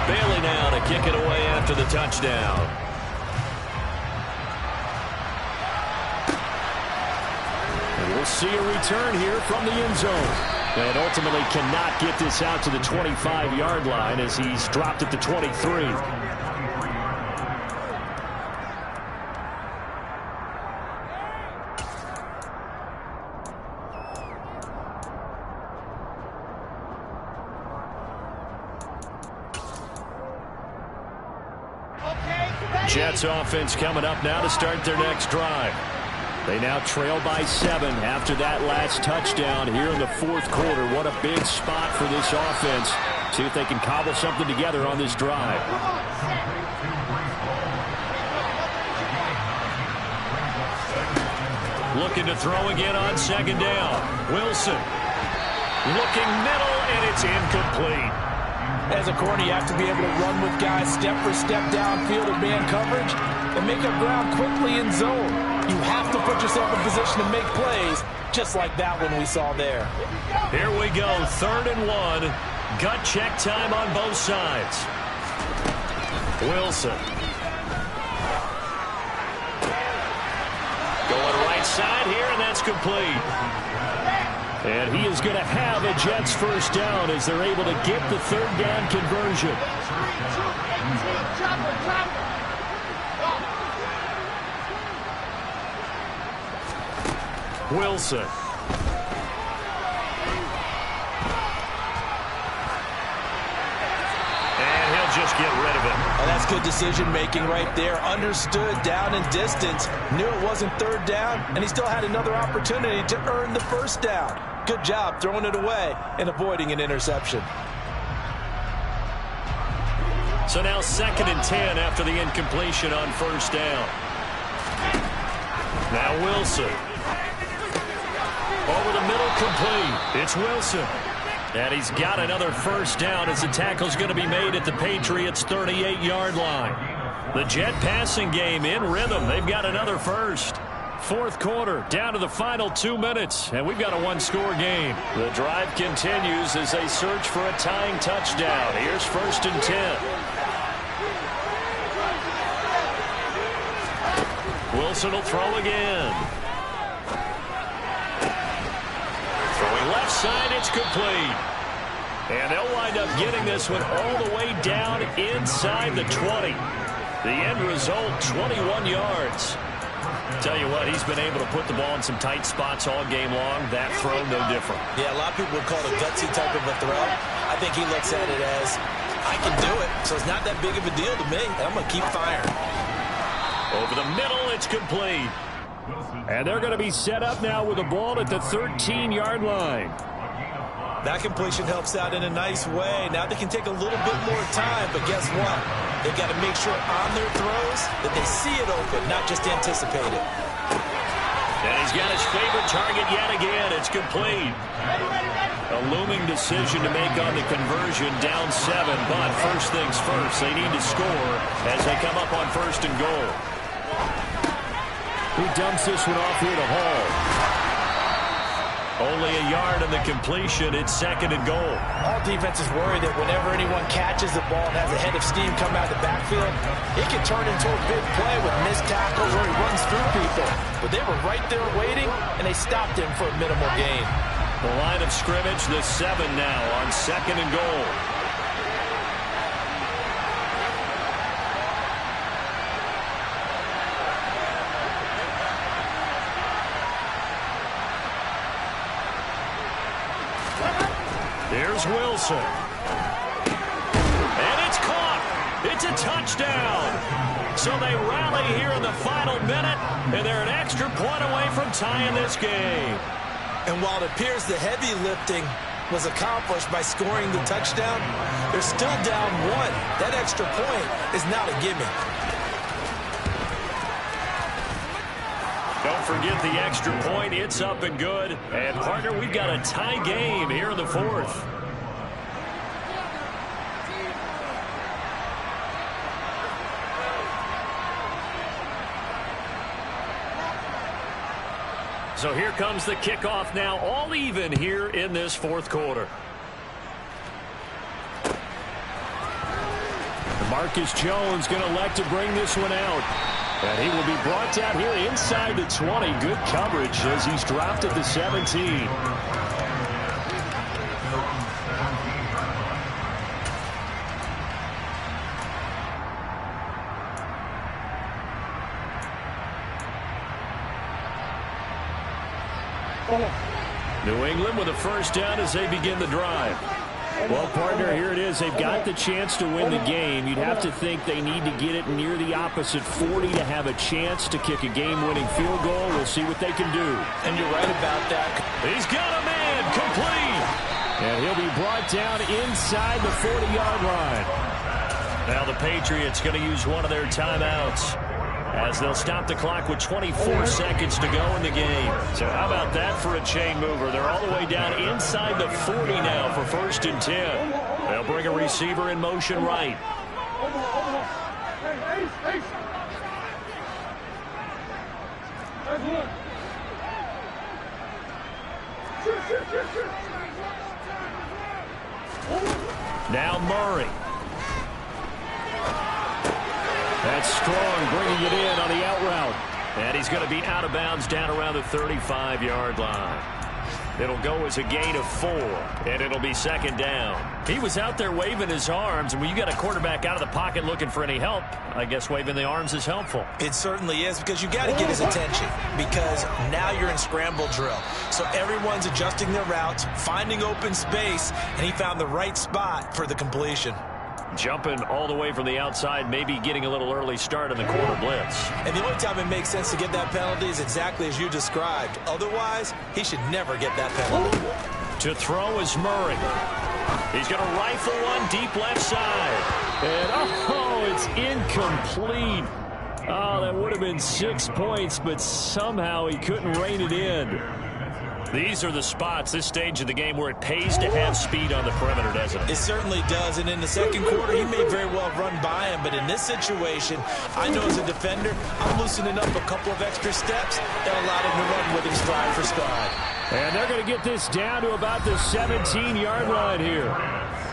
Bailey now to kick it away after the touchdown. And we'll see a return here from the end zone. And ultimately cannot get this out to the 25-yard line as he's dropped at the 23. Jets offense coming up now to start their next drive. They now trail by 7 after that last touchdown here in the fourth quarter. What a big spot for this offense. See if they can cobble something together on this drive. Looking to throw again on second down. Wilson looking middle, and it's incomplete. As a corner, you have to be able to run with guys step for step downfield in man coverage and make up ground quickly in zone. You have to put yourself in position to make plays, just like that one we saw there. Here we go, 3rd and 1. Gut check time on both sides. Wilson. Going right side here, and that's complete. And he is going to have a Jets first down as they're able to get the 3rd down conversion. Wilson. And he'll just get rid of it. Oh, that's good decision-making right there. Understood down and distance. Knew it wasn't 3rd down, and he still had another opportunity to earn the first down. Good job throwing it away and avoiding an interception. So now 2nd and 10 after the incompletion on first down. Now Wilson. Over the middle, complete. It's Wilson. And he's got another first down as the tackle's going to be made at the Patriots' 38-yard line. The Jet passing game in rhythm. They've got another first. Fourth quarter, down to the final 2 minutes, and we've got a one-score game. The drive continues as they search for a tying touchdown. Here's 1st and 10. Wilson will throw again. Throwing left side, it's complete. And they'll wind up getting this one all the way down inside the 20. The end result, 21 yards. Tell you what, he's been able to put the ball in some tight spots all game long. That throw, no different. Yeah, a lot of people would call it a gutsy type of a throw. I think he looks at it as, I can do it, so it's not that big of a deal to me. I'm going to keep firing. Over the middle, it's complete. And they're going to be set up now with the ball at the 13-yard line. That completion helps out in a nice way. Now they can take a little bit more time, but guess what? They've got to make sure on their throws that they see it open, not just anticipate it. And he's got his favorite target yet again. It's complete. A looming decision to make on the conversion, down 7. But first things first, they need to score as they come up on 1st and goal. He dumps this one off here to Hall. Only a yard on the completion. It's 2nd and goal. All defenses worry that whenever anyone catches the ball and has a head of steam come out of the backfield, it can turn into a big play with missed tackles or he runs through people. But they were right there waiting, and they stopped him for a minimal gain. The line of scrimmage, the 7 now on 2nd and goal. Here's Wilson. And it's caught. It's a touchdown. So they rally here in the final minute, and they're an extra point away from tying this game. And while it appears the heavy lifting was accomplished by scoring the touchdown, they're still down one. That extra point is not a gimme. Don't forget the extra point. It's up and good. And, partner, we've got a tie game here in the fourth. So here comes the kickoff now, all even here in this fourth quarter. Marcus Jones going to elect to bring this one out. And he will be brought down here inside the 20. Good coverage as he's dropped at the 17. New England with a first down as they begin the drive. Well, partner, here it is. They've got the chance to win the game. You'd have to think they need to get it near the opposite 40 to have a chance to kick a game-winning field goal. We'll see what they can do. And you're right about that. He's got a man complete. And he'll be brought down inside the 40-yard line. Now the Patriots going to use one of their timeouts as they'll stop the clock with 24 seconds to go in the game. So how about that for a chain mover? They're all the way down inside the 40 now for 1st and 10. They'll bring a receiver in motion right. Now Murray. That's Strong bringing it in on the out route. And he's going to be out of bounds down around the 35-yard line. It'll go as a gain of 4, and it'll be 2nd down. He was out there waving his arms, and when you got a quarterback out of the pocket looking for any help, I guess waving the arms is helpful. It certainly is, because you got to get his attention, because now you're in scramble drill. So everyone's adjusting their routes, finding open space, and he found the right spot for the completion. Jumping all the way from the outside, maybe getting a little early start in the quarter blitz. And the only time it makes sense to get that penalty is exactly as you described. Otherwise, he should never get that penalty. To throw is Murray. He's going to rifle one deep left side. And, it's incomplete. Oh, that would have been 6 points, but somehow he couldn't rein it in. These are the spots, this stage of the game, where it pays to have speed on the perimeter, doesn't it? It certainly does, and in the second quarter, he may very well run by him, but in this situation, I know as a defender, I'm loosening up a couple of extra steps that allowed him to run with him stride for stride. And they're going to get this down to about the 17-yard line here.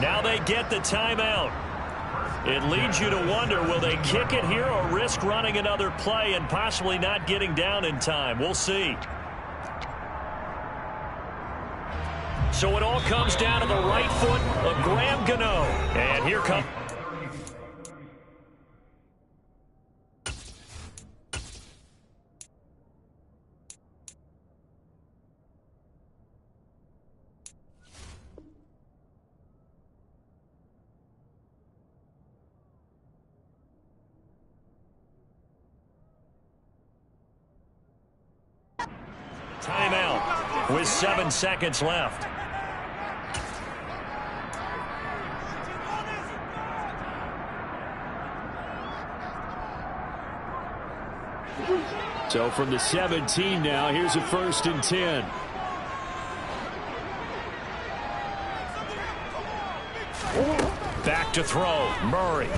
Now they get the timeout. It leads you to wonder, will they kick it here or risk running another play and possibly not getting down in time? We'll see. So it all comes down to the right foot of Graham Gano. And here comes... Timeout with 7 seconds left. So from the 17 now, here's a 1st and 10. Back to throw, Murray.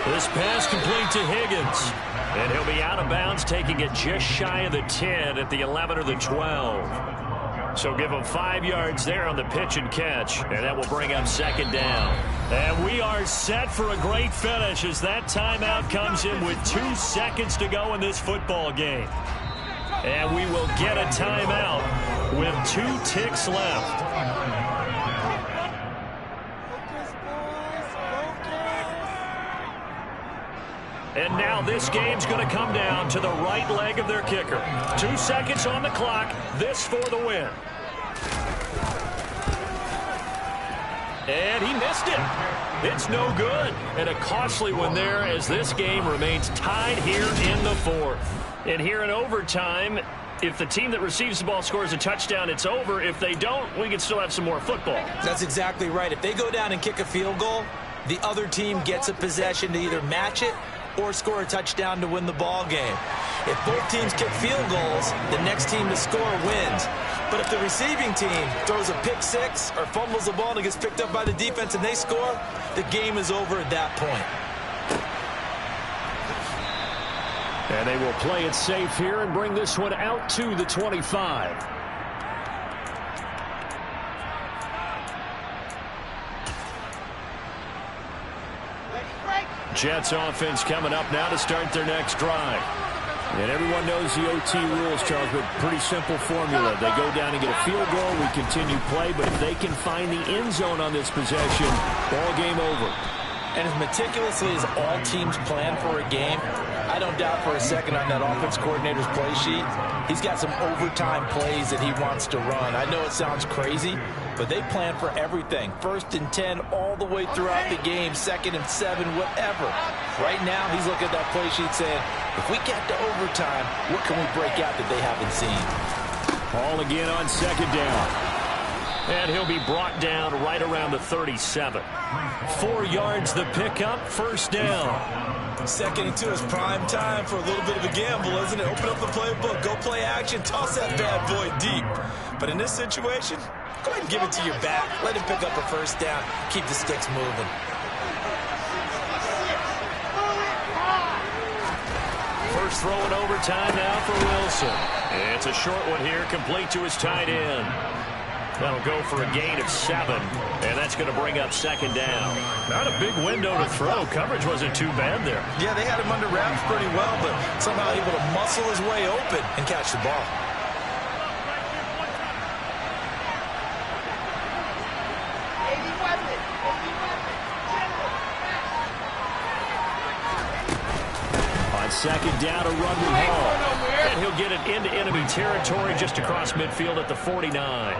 This pass complete to Higgins. And he'll be out of bounds, taking it just shy of the 10 at the 11 or the 12. So give him 5 yards there on the pitch and catch, and that will bring up 2nd down. And we are set for a great finish as that timeout comes in with 2 seconds to go in this football game. And we will get a timeout with 2 ticks left. And now this game's going to come down to the right leg of their kicker. 2 seconds on the clock. This for the win. And he missed it. It's no good. And a costly one there as this game remains tied here in the fourth. And here in overtime, if the team that receives the ball scores a touchdown, it's over. If they don't, we can still have some more football. That's exactly right. If they go down and kick a field goal, the other team gets a possession to either match it or score a touchdown to win the ball game. If both teams kick field goals, the next team to score wins. But if the receiving team throws a pick six or fumbles the ball and it gets picked up by the defense and they score, the game is over at that point. And they will play it safe here and bring this one out to the 25. Jets offense coming up now to start their next drive. And everyone knows the OT rules, Charles, but pretty simple formula. They go down and get a field goal, we continue play, but if they can find the end zone on this possession, ball game over. And as meticulously as all teams plan for a game, I don't doubt for a second on that offense coordinator's play sheet, he's got some overtime plays that he wants to run. I know it sounds crazy, but they plan for everything. 1st and 10 all the way throughout the game, 2nd and 7, whatever. Right now, he's looking at that play sheet saying, if we get to overtime, what can we break out that they haven't seen? Ball again on 2nd down. And he'll be brought down right around the 37. 4 yards the pickup, 1st down. 2nd and 2 is prime time for a little bit of a gamble, isn't it? Open up the playbook, go play action, toss that bad boy deep. But in this situation, go ahead and give it to your back. Let him pick up a 1st down, keep the sticks moving. First throw in overtime now for Wilson. It's a short one here, complete to his tight end. That'll go for a gain of 7, and that's going to bring up 2nd down. Not a big window to throw. Coverage wasn't too bad there. Yeah, they had him under wraps pretty well, but somehow able to muscle his way open and catch the ball. On 2nd down, a run with Hall. And he'll get it into enemy territory just across midfield at the 49.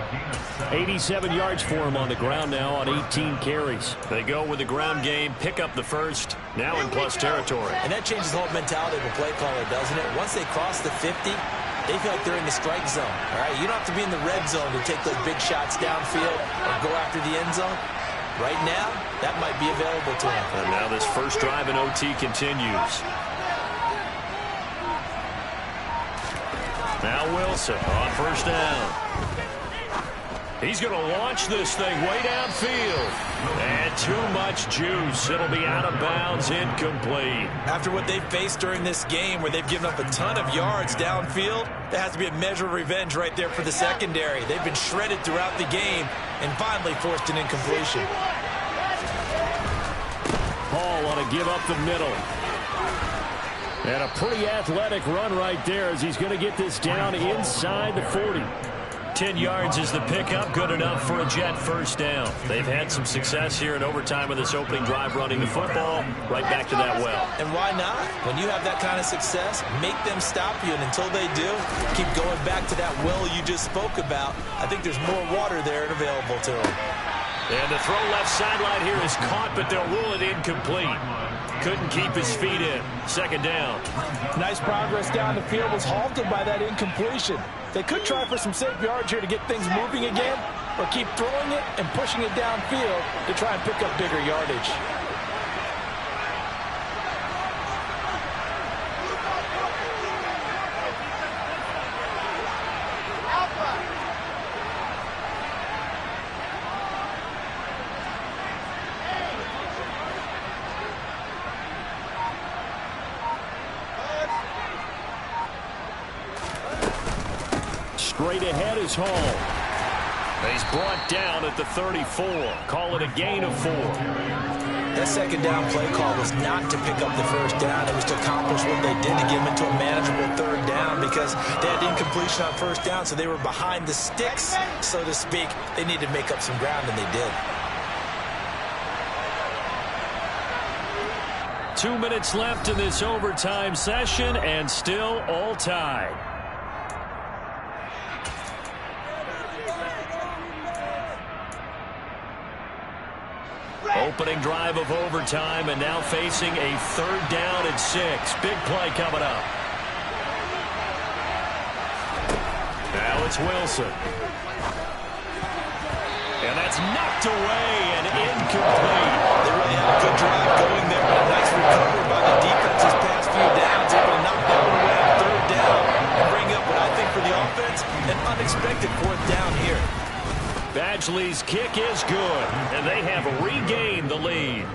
87 yards for him on the ground now on 18 carries. They go with the ground game, pick up the 1st, now in plus territory. And that changes the whole mentality of a play caller, doesn't it? Once they cross the 50, they feel like they're in the strike zone. All right, you don't have to be in the red zone to take those big shots downfield or go after the end zone. Right now, that might be available to him. And now this first drive in OT continues. Now Wilson on 1st down. He's going to launch this thing way downfield. And too much juice. It'll be out of bounds, incomplete. After what they've faced during this game where they've given up a ton of yards downfield, there has to be a measure of revenge right there for the secondary. They've been shredded throughout the game and finally forced an incompletion. Hall on a give up the middle. And a pretty athletic run right there as he's going to get this down inside the 40. 10 yards is the pickup, good enough for a Jet 1st down. They've had some success here in overtime with this opening drive running the football right back to that well. And why not? When you have that kind of success, make them stop you, and until they do, keep going back to that well you just spoke about. I think there's more water there and available to them. And the throw left sideline here is caught, but they'll rule it incomplete. Couldn't keep his feet in. 2nd down. Nice progress down the field was halted by that incompletion. They could try for some safe yards here to get things moving again, or keep throwing it and pushing it downfield to try and pick up bigger yardage. Straight ahead is Hall. He's brought down at the 34. Call it a gain of 4. That 2nd down play call was not to pick up the 1st down. It was to accomplish what they did to get them into a manageable 3rd down because they had incompletion on 1st down, so they were behind the sticks, so to speak. They needed to make up some ground, and they did. 2 minutes left in this overtime session, and still all tied. opening drive of overtime, and now facing a 3rd down and 6. Big play coming up. Now it's Wilson. And that's knocked away and incomplete. They really had a good drive going there, but a nice recovery by the defense this past few downs. Able to knock that one away on 3rd down and bring up what I think for the offense, an unexpected 4th down here. Badgley's kick is good, and they have regained the lead.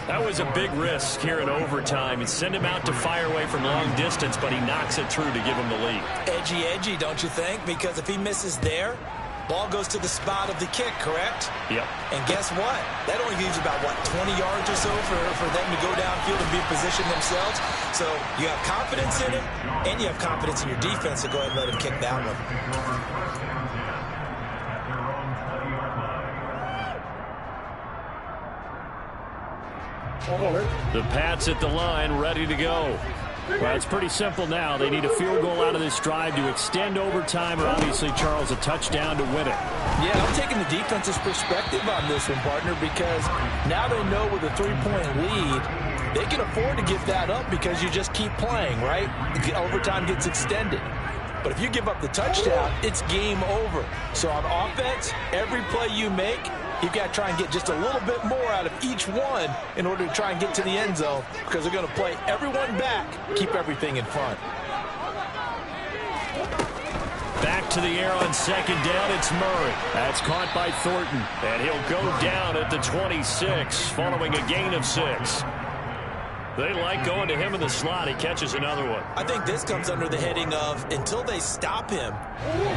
That was a big risk here in overtime. It sent him out to fire away from long distance, but he knocks it through to give him the lead. Edgy, don't you think? Because if he misses there, ball goes to the spot of the kick, correct? Yep. And guess what? That only leaves about, 20 yards or so for them to go downfield and be in position themselves. So you have confidence in him, and you have confidence in your defense to go ahead and let him kick that one. The Pats at the line, ready to go. Well, it's pretty simple now. They need a field goal out of this drive to extend overtime, or obviously, Charles, a touchdown to win it. Yeah, I'm taking the defense's perspective on this one, partner, because now they know with a 3-point lead, they can afford to give that up because you just keep playing, right? Overtime gets extended. But if you give up the touchdown, it's game over. So on offense, every play you make, you've got to try and get just a little bit more out of each one in order to try and get to the end zone, because they're going to play everyone back, keep everything in front. Back to the air on 2nd down, it's Murray. That's caught by Thornton, and he'll go down at the 26 following a gain of 6. They like going to him in the slot. He catches another one. I think this comes under the heading of, until they stop him,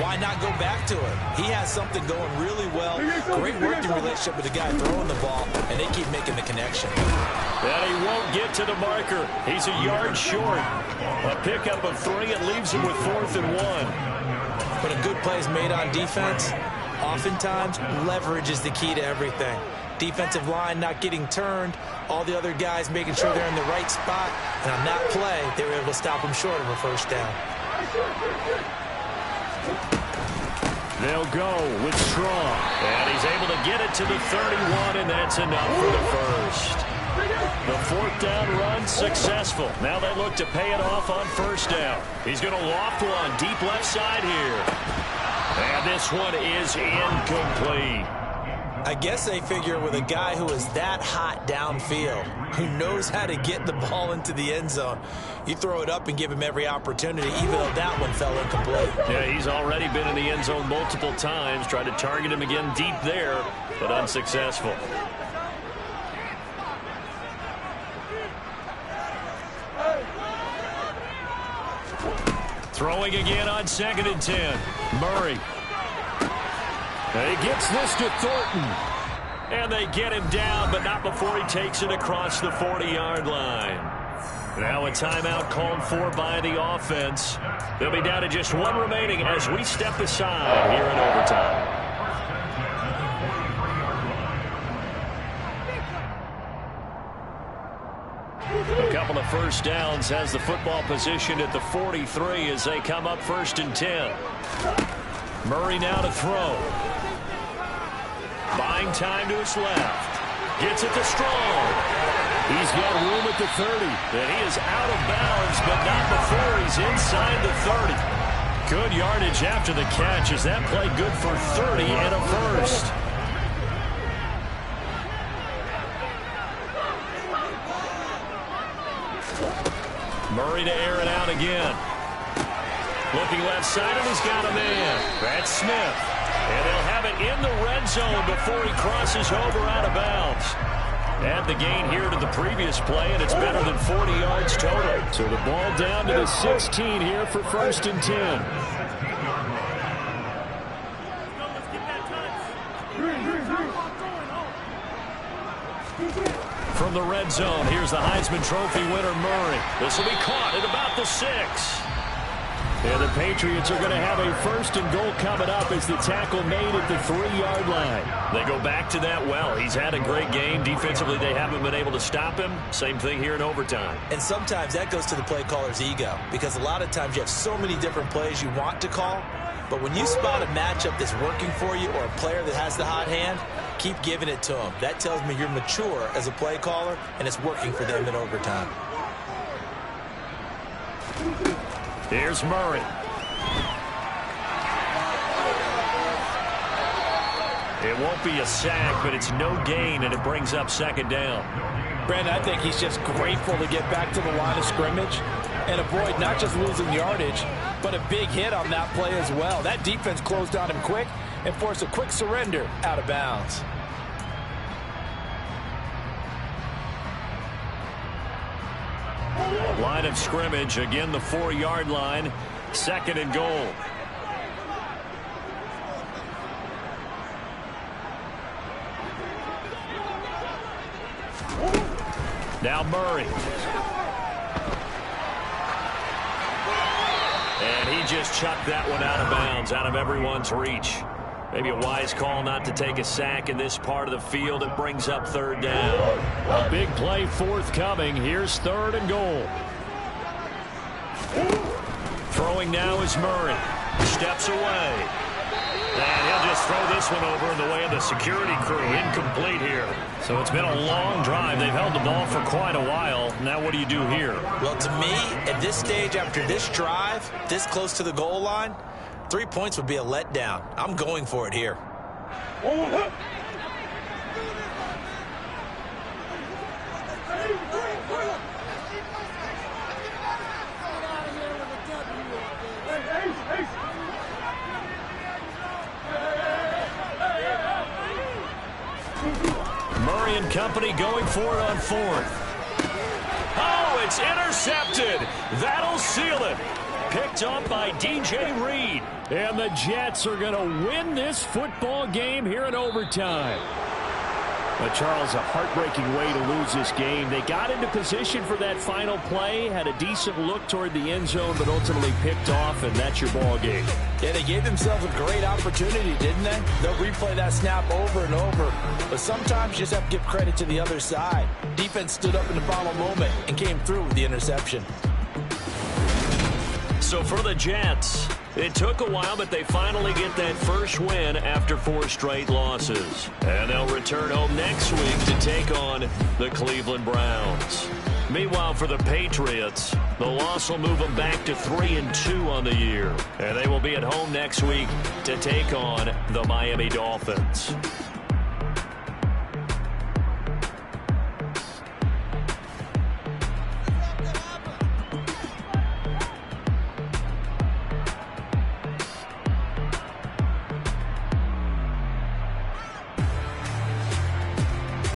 why not go back to him? He has something going really well. Great working relationship with the guy throwing the ball, and they keep making the connection. And he won't get to the marker. He's a yard short. A pickup of 3. It leaves him with 4th and 1. When a good play is made on defense, oftentimes leverage is the key to everything. Defensive line not getting turned, all the other guys making sure they're in the right spot, and on that play, they were able to stop them short of a 1st down. They'll go with Strong, and he's able to get it to the 31, and that's enough for the 1st. The 4th down run successful. Now they look to pay it off on 1st down. He's going to loft one deep left side here. And this one is incomplete. I guess they figure with a guy who is that hot downfield, who knows how to get the ball into the end zone, you throw it up and give him every opportunity, even though that one fell incomplete. Yeah, he's already been in the end zone multiple times, tried to target him again deep there, but unsuccessful. Throwing again on 2nd and 10. Murray. He gets this to Thornton. And they get him down, but not before he takes it across the 40-yard line. Now a timeout called for by the offense. They'll be down to just 1 remaining as we step aside here in overtime. A couple of 1st downs has the football position at the 43 as they come up 1st and 10. Murray now to throw. Buying time to his left. Gets it to Strong. He's got room at the 30. And he is out of bounds, but not before he's inside the 30. Good yardage after the catch as that play good for 30 and a 1st. Murray to air it out again. Looking left side, and he's got a man. That's Smith. And they'll have it in the red zone before he crosses over out of bounds. Add the gain here to the previous play, and it's better than 40 yards total. So the ball down to the 16 here for 1st and 10. From the red zone, here's the Heisman Trophy winner, Murray. This will be caught at about the 6. And the Patriots are going to have a 1st and goal coming up as the tackle made at the 3-yard line. They go back to that well. He's had a great game. Defensively, they haven't been able to stop him. Same thing here in overtime. And sometimes that goes to the play caller's ego, because a lot of times you have so many different plays you want to call, but when you spot a matchup that's working for you or a player that has the hot hand, Keep giving it to them. That tells me you're mature as a play caller, and it's working for them in overtime. Here's Murray. It won't be a sack, but it's no gain, and it brings up second down. Brandon, I think he's just grateful to get back to the line of scrimmage and avoid not just losing yardage, but a big hit on that play as well. That defense closed on him quick and forced a quick surrender out of bounds. Line of scrimmage, again the 4-yard line, second and goal. Now Murray. And he just chucked that one out of bounds, out of everyone's reach. Maybe a wise call not to take a sack in this part of the field. It brings up third down. A big play forthcoming. Here's third and goal. Throwing now is Murray. Steps away. And he'll just throw this one over in the way of the security crew. Incomplete here. So it's been a long drive. They've held the ball for quite a while. Now what do you do here? Well, to me, at this stage, after this drive, this close to the goal line, 3 points would be a letdown. I'm going for it here. Murray and company going for it on fourth. Oh, it's intercepted. That'll seal it. Picked up by DJ Reed. And the Jets are going to win this football game here in overtime. But Charles, a heartbreaking way to lose this game. They got into position for that final play, had a decent look toward the end zone, but ultimately picked off, and that's your ball game. Yeah, they gave themselves a great opportunity, didn't they? They'll replay that snap over and over. But sometimes you just have to give credit to the other side. Defense stood up in the final moment and came through with the interception. So for the Jets, it took a while, but they finally get that first win after 4 straight losses. And they'll return home next week to take on the Cleveland Browns. Meanwhile, for the Patriots, the loss will move them back to 3-2 on the year. And they will be at home next week to take on the Miami Dolphins.